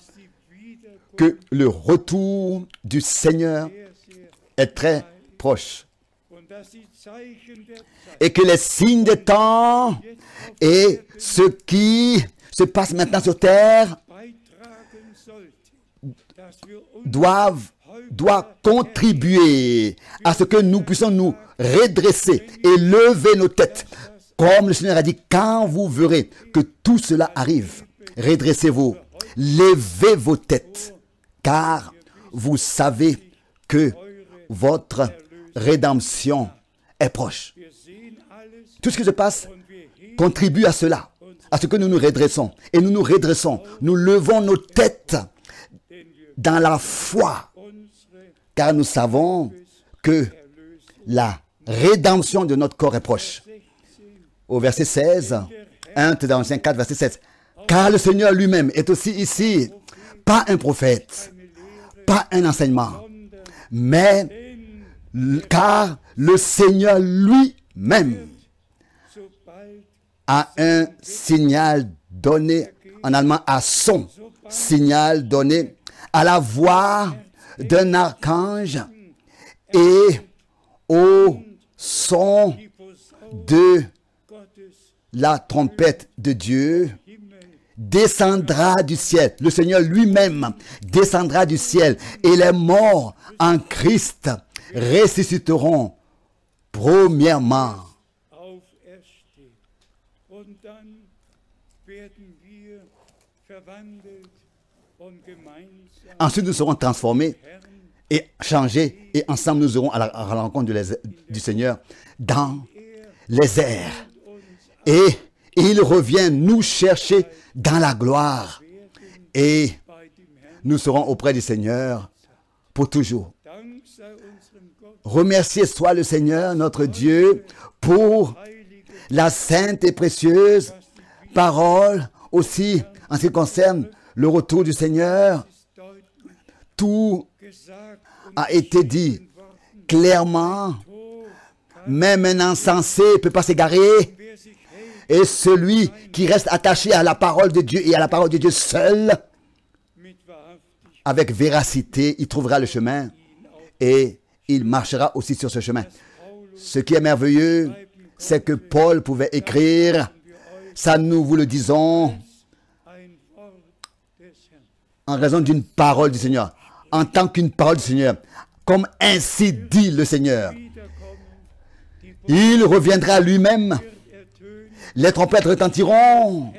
que le retour du Seigneur est très proche. Et que les signes des temps et ce qui se passe maintenant sur terre doit contribuer à ce que nous puissions nous redresser et lever nos têtes. Comme le Seigneur a dit, quand vous verrez que tout cela arrive, redressez-vous, levez vos têtes, car vous savez que votre rédemption est proche. Tout ce qui se passe contribue à cela, à ce que nous nous redressons. Et nous nous redressons, nous levons nos têtes dans la foi, car nous savons que la rédemption de notre corps est proche. Au verset 16, 1 Thessaloniciens 4, verset 16. Car le Seigneur lui-même est aussi ici, pas un prophète, pas un enseignement, mais car le Seigneur lui-même a un signal donné, en allemand, à son signal donné, à la voix d'un archange et au son de la trompette de Dieu, descendra du ciel. Le Seigneur lui-même descendra du ciel et les morts en Christ ressusciteront premièrement. Ensuite, nous serons transformés et changés et ensemble nous irons à la rencontre du Seigneur dans les airs. Et il revient nous chercher dans la gloire. Et nous serons auprès du Seigneur pour toujours. Remercié soit le Seigneur, notre Dieu, pour la sainte et précieuse parole aussi en ce qui concerne le retour du Seigneur. Tout a été dit clairement. Même un insensé ne peut pas s'égarer. Et celui qui reste attaché à la parole de Dieu et à la parole de Dieu seul, avec véracité, il trouvera le chemin et il marchera aussi sur ce chemin. Ce qui est merveilleux, c'est que Paul pouvait écrire, ça nous vous le disons, en raison d'une parole du Seigneur, en tant qu'une parole du Seigneur, comme ainsi dit le Seigneur. Il reviendra lui-même. Les trompettes retentiront,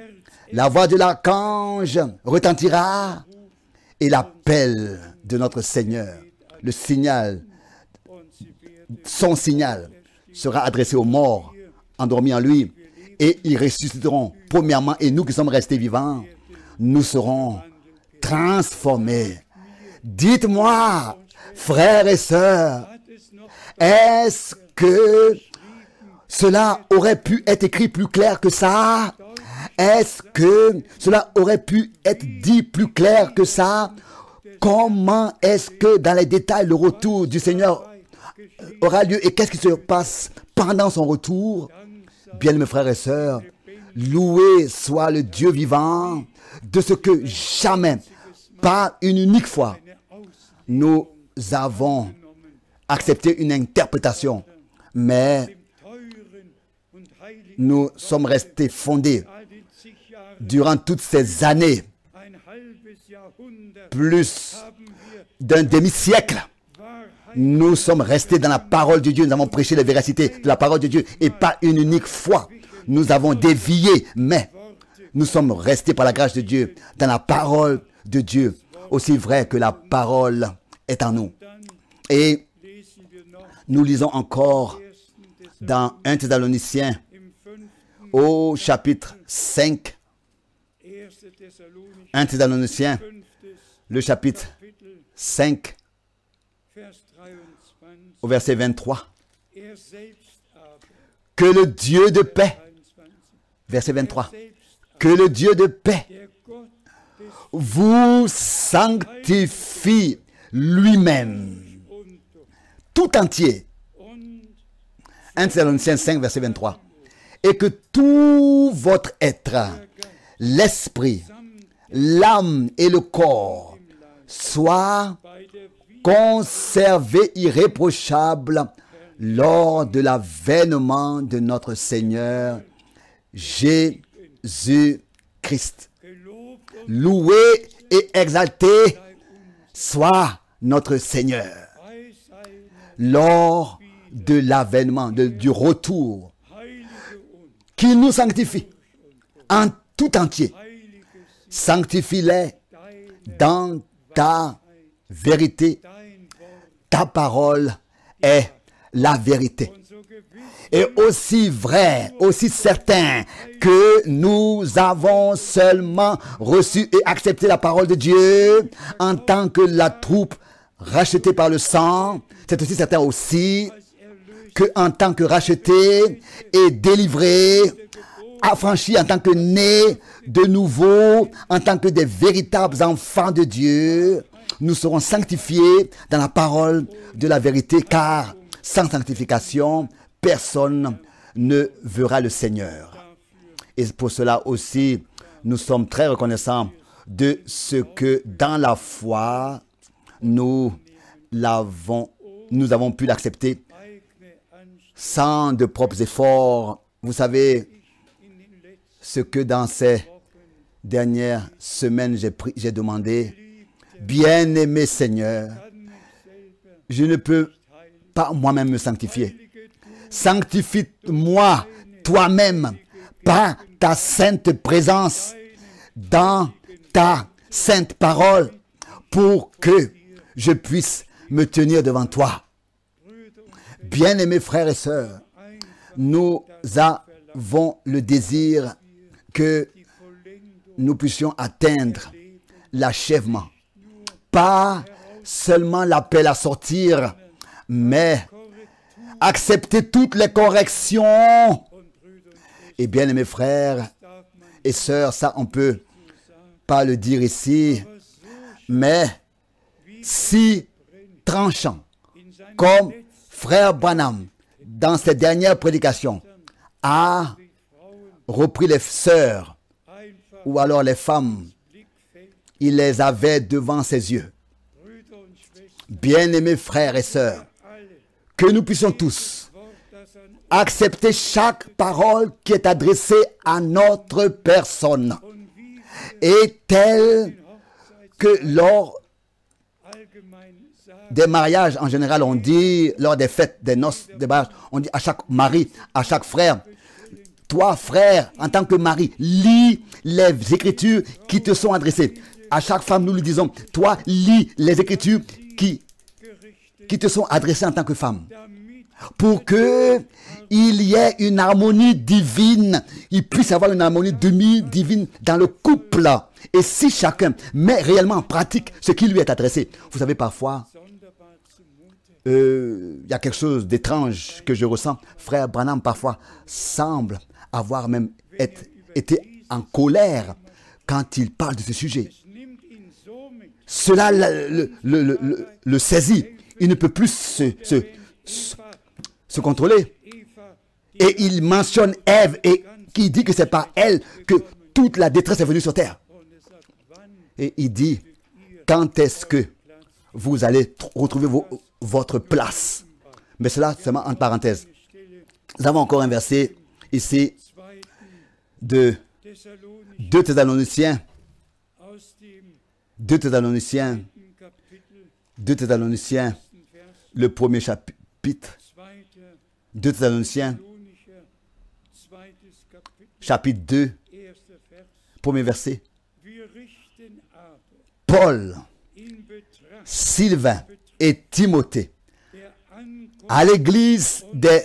la voix de l'archange retentira et l'appel de notre Seigneur, le signal, son signal sera adressé aux morts endormis en lui et ils ressusciteront premièrement et nous qui sommes restés vivants, nous serons transformés. Dites-moi, frères et sœurs, est-ce que cela aurait pu être écrit plus clair que ça? Est-ce que cela aurait pu être dit plus clair que ça? Comment est-ce que dans les détails le retour du Seigneur aura lieu et qu'est-ce qui se passe pendant son retour? Bien mes frères et sœurs, loué soit le Dieu vivant de ce que jamais, pas une unique fois, nous avons accepté une interprétation, mais nous sommes restés fondés durant toutes ces années, plus d'un demi-siècle. Nous sommes restés dans la parole de Dieu, nous avons prêché la véracité de la parole de Dieu et pas une unique fois. Nous avons dévié, mais nous sommes restés par la grâce de Dieu dans la parole de Dieu, aussi vrai que la parole est en nous. Et nous lisons encore dans 1 Thessaloniciens au chapitre 5, 1 Thessaloniciens, le chapitre 5, au verset 23. Que le Dieu de paix, verset 23, que le Dieu de paix vous sanctifie lui-même, tout entier. 1 Thessaloniciens 5, verset 23. Et que tout votre être, l'esprit, l'âme et le corps soient conservés irréprochables lors de l'avènement de notre Seigneur Jésus-Christ. Loué et exalté soit notre Seigneur. Lors de l'avènement, du retour, qu'il nous sanctifie en tout entier. Sanctifie-les dans ta vérité. Ta parole est la vérité. Et aussi vrai, aussi certain que nous avons seulement reçu et accepté la parole de Dieu en tant que la troupe rachetée par le sang, c'est aussi certain aussi que en tant que racheté et délivré, affranchi en tant que né de nouveau, en tant que des véritables enfants de Dieu, nous serons sanctifiés dans la parole de la vérité, car sans sanctification, personne ne verra le Seigneur. Et pour cela aussi, nous sommes très reconnaissants de ce que dans la foi, nous avons pu l'accepter sans de propres efforts. Vous savez ce que dans ces dernières semaines j'ai demandé. Bien-aimé Seigneur, je ne peux pas moi-même me sanctifier. Sanctifie-moi toi-même par ta sainte présence dans ta sainte parole pour que je puisse me tenir devant toi. Bien-aimés frères et sœurs, nous avons le désir que nous puissions atteindre l'achèvement. Pas seulement l'appel à sortir, mais accepter toutes les corrections. Et bien, mes frères et sœurs, ça on peut pas le dire ici, mais si tranchant, comme frère Branham, dans ses dernières prédications, a repris les sœurs, ou alors les femmes, il les avait devant ses yeux. Bien-aimés frères et sœurs, que nous puissions tous accepter chaque parole qui est adressée à notre personne. Et telle que lors des mariages, en général, on dit, lors des fêtes, des noces, des mariages, on dit à chaque mari, à chaque frère, toi, frère, en tant que mari, lis les Écritures qui te sont adressées. À chaque femme, nous lui disons, toi, lis les Écritures qui te sont adressées en tant que femme. Pour qu'il y ait une harmonie divine, il puisse y avoir une harmonie demi-divine dans le couple. Et si chacun met réellement en pratique ce qui lui est adressé, vous savez, parfois, il y a quelque chose d'étrange que je ressens. Frère Branham, parfois, semble avoir même été en colère quand il parle de ce sujet. Cela le saisit. Il ne peut plus se contrôler. Et il mentionne Ève et qui dit que c'est par elle que toute la détresse est venue sur terre. Et il dit, quand est-ce que vous allez retrouver votre place? Mais cela, seulement entre parenthèses. Nous avons encore un verset ici de 2 Thessaloniciens. 2 Thessaloniciens, le premier chapitre. 2 Thessaloniciens, chapitre 2, premier verset. Paul, Sylvain et Timothée, à l'église des...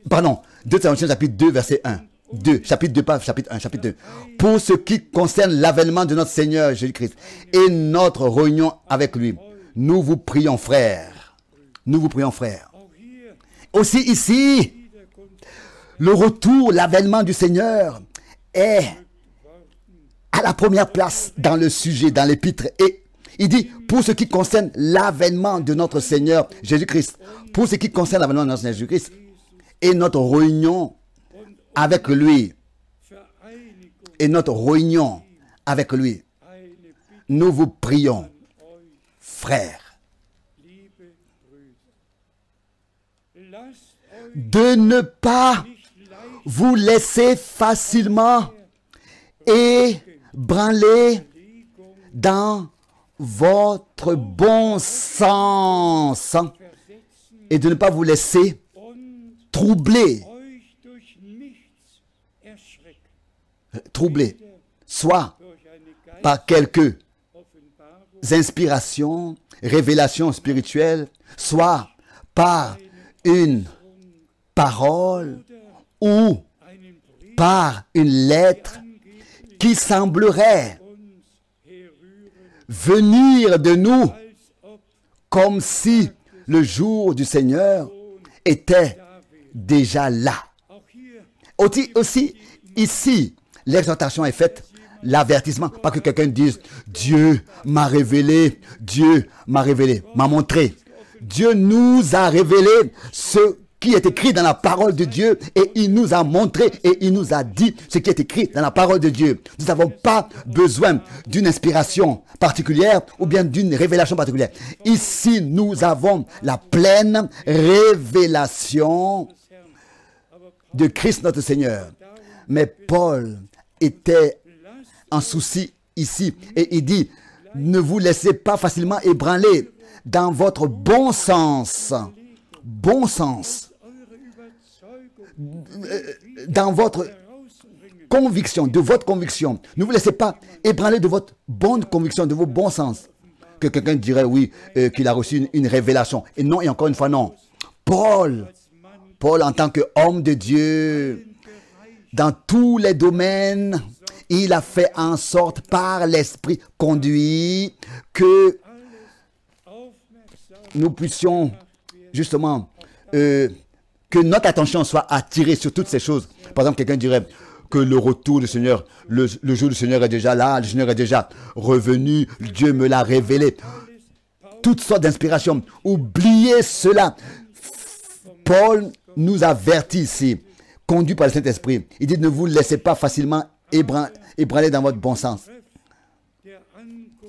Pardon, 2 Thessaloniciens, chapitre 2, verset 1. 2, chapitre 2, pas chapitre 1, chapitre 2. Pour ce qui concerne l'avènement de notre Seigneur Jésus-Christ et notre réunion avec lui, nous vous prions, frères. Nous vous prions, frères. Aussi ici, le retour, l'avènement du Seigneur est à la première place dans le sujet, dans l'épître. Et il dit, pour ce qui concerne l'avènement de notre Seigneur Jésus-Christ, pour ce qui concerne l'avènement de notre Seigneur Jésus-Christ et notre réunion avec lui, nous vous prions, frères, de ne pas vous laisser facilement ébranler dans votre bon sens et de ne pas vous laisser troubler, soit par quelques inspirations, révélations spirituelles, soit par une parole ou par une lettre qui semblerait venir de nous comme si le jour du Seigneur était déjà là. Aussi ici, l'exhortation est faite, l'avertissement, pas que quelqu'un dise « Dieu m'a révélé, Dieu m'a révélé, m'a montré ». Dieu nous a révélé ce qui est écrit dans la parole de Dieu et il nous a montré et il nous a dit ce qui est écrit dans la parole de Dieu. Nous n'avons pas besoin d'une inspiration particulière ou bien d'une révélation particulière. Ici, nous avons la pleine révélation de Christ notre Seigneur. Mais Paul était en souci ici et il dit, ne vous laissez pas facilement ébranler dans votre bon sens, dans votre conviction, de votre conviction. Ne vous laissez pas ébranler de votre bonne conviction, de vos bons sens. Que quelqu'un dirait, oui, qu'il a reçu une révélation. Et non, et encore une fois, non. Paul, en tant qu'homme de Dieu, dans tous les domaines, il a fait en sorte, par l'Esprit conduit, que nous puissions justement que notre attention soit attirée sur toutes ces choses. Par exemple, quelqu'un dirait que le retour du Seigneur, le jour du Seigneur est déjà là, le Seigneur est déjà revenu, Dieu me l'a révélé. Toutes sortes d'inspirations. Oubliez cela. Paul nous avertit ici, conduit par le Saint-Esprit. Il dit, ne vous laissez pas facilement ébranler dans votre bon sens.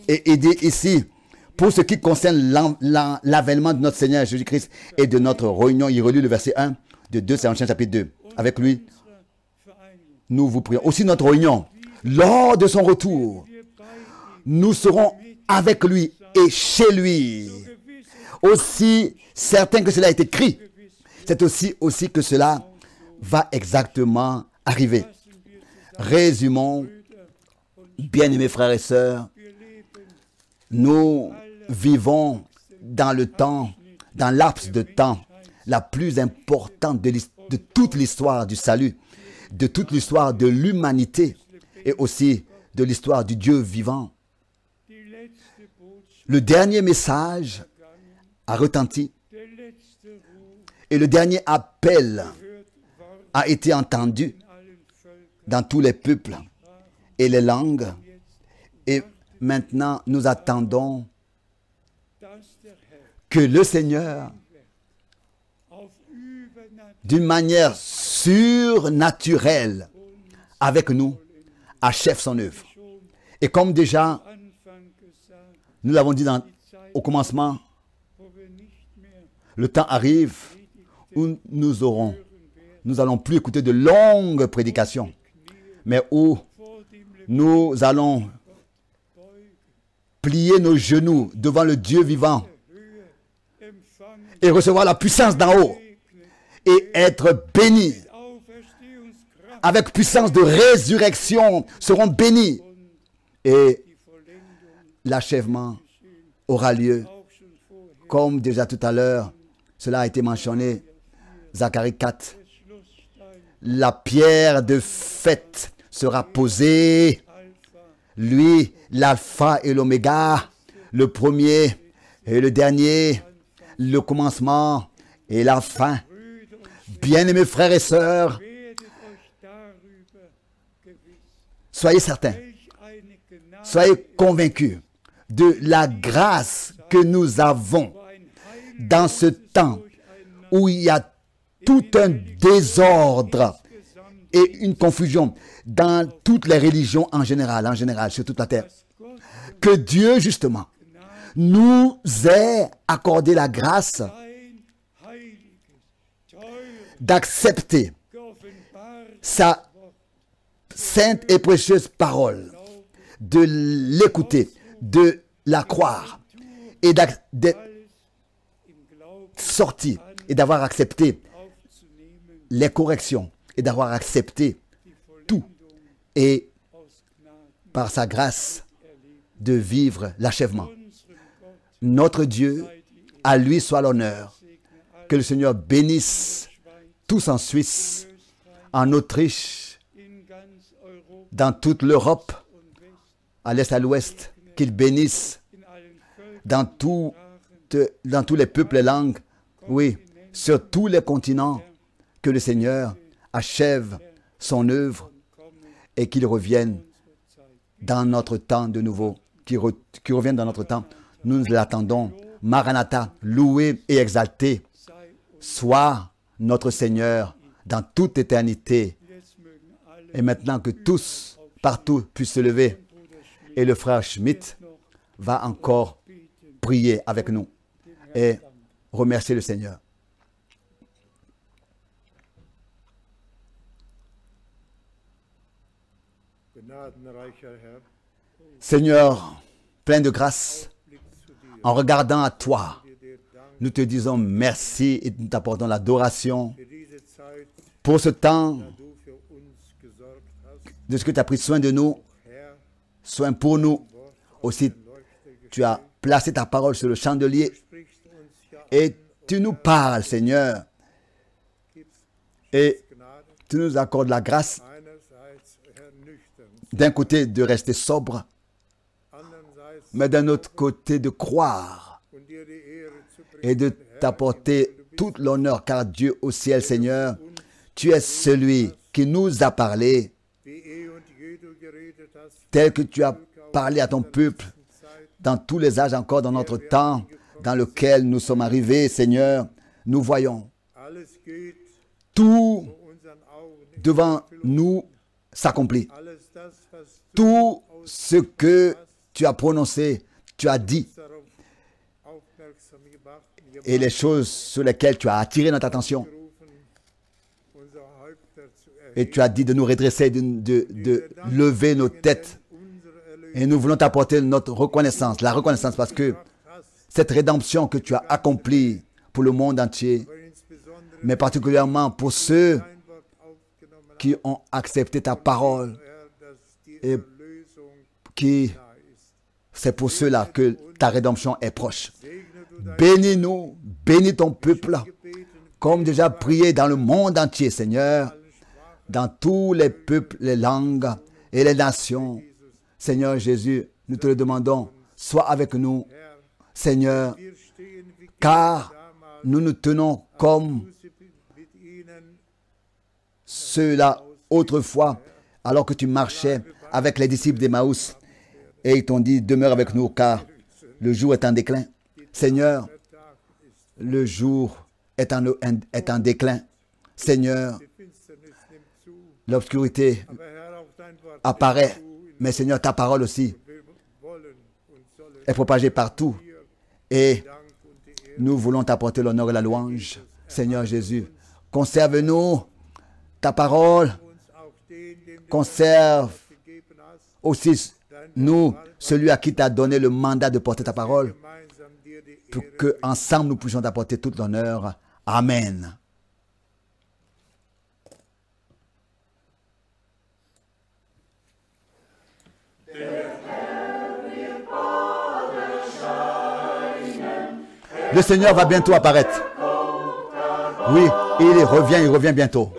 Et il dit ici, pour ce qui concerne l'avènement de notre Seigneur Jésus-Christ et de notre réunion, il relit le verset 1 de 2 Thessaloniciens chapitre 2. Avec lui, nous vous prions. Aussi notre réunion, lors de son retour, nous serons avec lui et chez lui. Aussi certain que cela est écrit, c'est aussi que cela va exactement arriver. Résumons, bien-aimés frères et sœurs, nous vivons dans le temps, dans laps de temps, la plus importante de toute l'histoire du salut, de toute l'histoire de l'humanité et aussi de l'histoire du Dieu vivant. Le dernier message a retenti et le dernier appel a été entendu dans tous les peuples et les langues. Et maintenant, nous attendons que le Seigneur, d'une manière surnaturelle, avec nous, achève son œuvre. Et comme déjà, nous l'avons dit au commencement, le temps arrive où nous n'allons plus écouter de longues prédications, mais où nous allons plier nos genoux devant le Dieu vivant et recevoir la puissance d'en haut et être bénis avec puissance de résurrection, seront bénis et l'achèvement aura lieu comme déjà tout à l'heure cela a été mentionné, Zacharie 4. La pierre de fête sera posée, lui, l'alpha et l'oméga, le premier et le dernier, le commencement et la fin. Bien-aimés frères et sœurs, soyez certains, soyez convaincus de la grâce que nous avons dans ce temps où il y a tout un désordre et une confusion dans toutes les religions en général, sur toute la terre. Que Dieu, justement, nous ait accordé la grâce d'accepter sa sainte et précieuse parole, de l'écouter, de la croire et d'être sorti et d'avoir accepté les corrections et d'avoir accepté tout et par sa grâce de vivre l'achèvement. Notre Dieu, à lui soit l'honneur. Que le Seigneur bénisse tous en Suisse, en Autriche, dans toute l'Europe, à l'est, à l'ouest, qu'il bénisse dans tous les peuples et langues, oui, sur tous les continents, que le Seigneur achève son œuvre et qu'il revienne dans notre temps de nouveau, qu'il revienne dans notre temps. Nous l'attendons. Maranatha, loué et exalté soit notre Seigneur dans toute éternité. Et maintenant que tous, partout, puissent se lever. Et le frère Schmidt va encore prier avec nous et remercier le Seigneur. Seigneur, plein de grâce, en regardant à toi, nous te disons merci et nous t'apportons l'adoration pour ce temps de ce que tu as pris soin de nous, soin pour nous. Aussi, tu as placé ta parole sur le chandelier et tu nous parles, Seigneur. Et tu nous accordes la grâce d'un côté de rester sobre, mais d'un autre côté de croire et de t'apporter tout l'honneur, car Dieu au ciel, Seigneur, tu es celui qui nous a parlé, tel que tu as parlé à ton peuple, dans tous les âges encore, dans notre temps, dans lequel nous sommes arrivés, Seigneur. Nous voyons tout devant nous s'accomplit. Tout ce que tu as prononcé, tu as dit, et les choses sur lesquelles tu as attiré notre attention. Et tu as dit de nous redresser, de lever nos têtes. Et nous voulons t'apporter notre reconnaissance, la reconnaissance parce que cette rédemption que tu as accomplie pour le monde entier, mais particulièrement pour ceux qui ont accepté ta parole, et qui, c'est pour ceux-là que ta rédemption est proche. Bénis-nous, bénis ton peuple, comme déjà prié dans le monde entier, Seigneur, dans tous les peuples, les langues et les nations. Seigneur Jésus, nous te le demandons, sois avec nous, Seigneur, car nous nous tenons comme ceux-là autrefois, alors que tu marchais avec les disciples d'Emmaüs, et ils t'ont dit, demeure avec nous, car le jour est en déclin. Seigneur, le jour est en déclin. Seigneur, l'obscurité apparaît, mais Seigneur, ta parole aussi est propagée partout. Et nous voulons t'apporter l'honneur et la louange. Seigneur Jésus, conserve-nous ta parole, conserve aussi nous, celui à qui tu as donné le mandat de porter ta parole, pour qu'ensemble nous puissions t'apporter toute l'honneur. Amen. Le Seigneur va bientôt apparaître. Oui, il revient bientôt.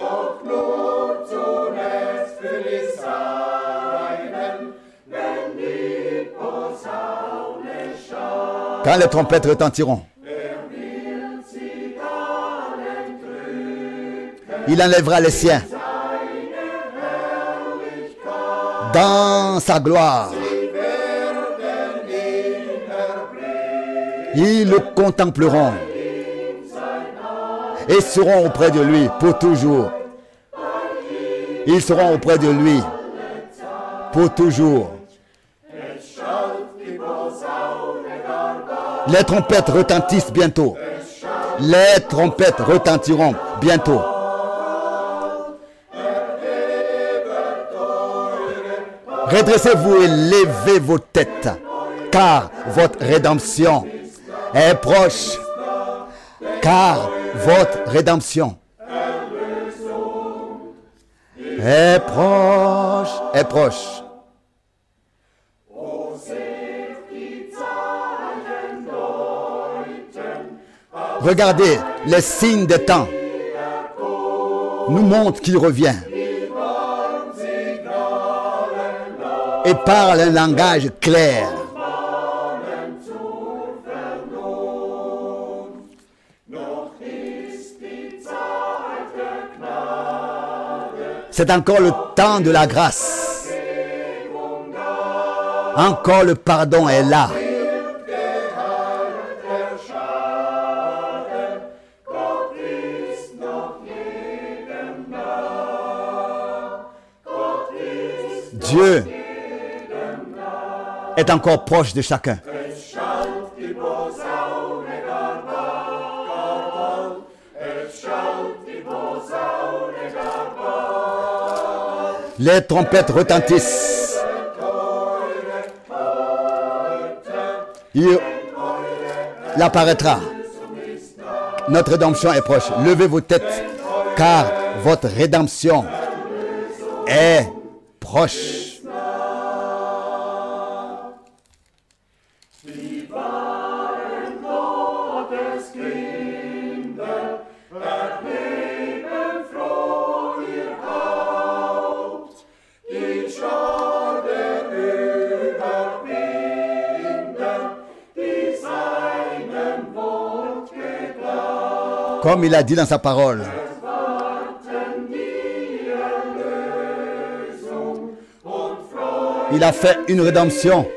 Quand les trompettes retentiront, il enlèvera les siens dans sa gloire. Ils le contempleront et seront auprès de lui pour toujours. Ils seront auprès de lui pour toujours. Les trompettes retentissent bientôt. Les trompettes retentiront bientôt. Redressez-vous et levez vos têtes, car votre rédemption est proche. Car votre rédemption est proche, est proche. Regardez, les signes des temps nous montrent qu'il revient et parle un langage clair. C'est encore le temps de la grâce. Encore le pardon est là. Dieu est encore proche de chacun. Les trompettes retentissent. Il apparaîtra. Notre rédemption est proche. Levez vos têtes, car votre rédemption est proche. Comme il a dit dans sa parole. Il a fait une rédemption.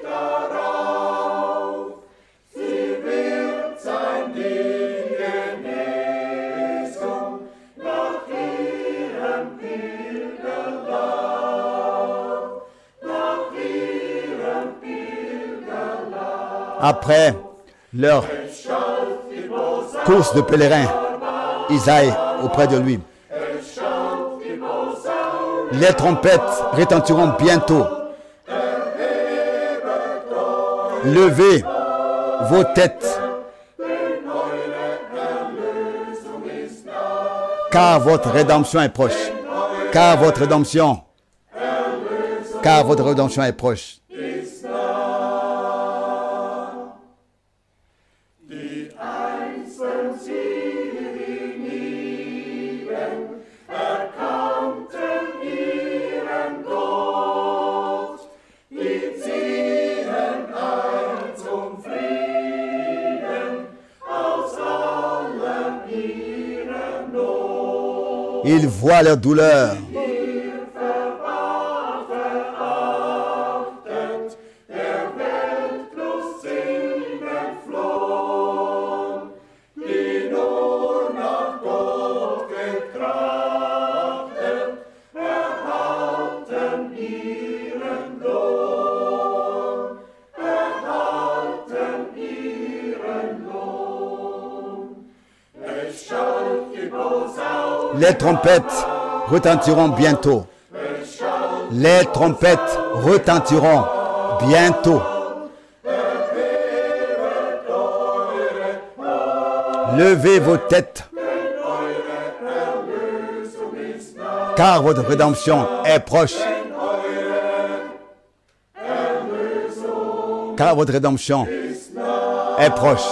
Après leur course de pèlerin, Isaïe auprès de lui. Les trompettes retentiront bientôt. Levez vos têtes, car votre rédemption est proche. Car votre rédemption est proche. Ils voient leur douleur. Les trompettes retentiront bientôt. Les trompettes retentiront bientôt. Levez vos têtes, car votre rédemption est proche. Car votre rédemption est proche.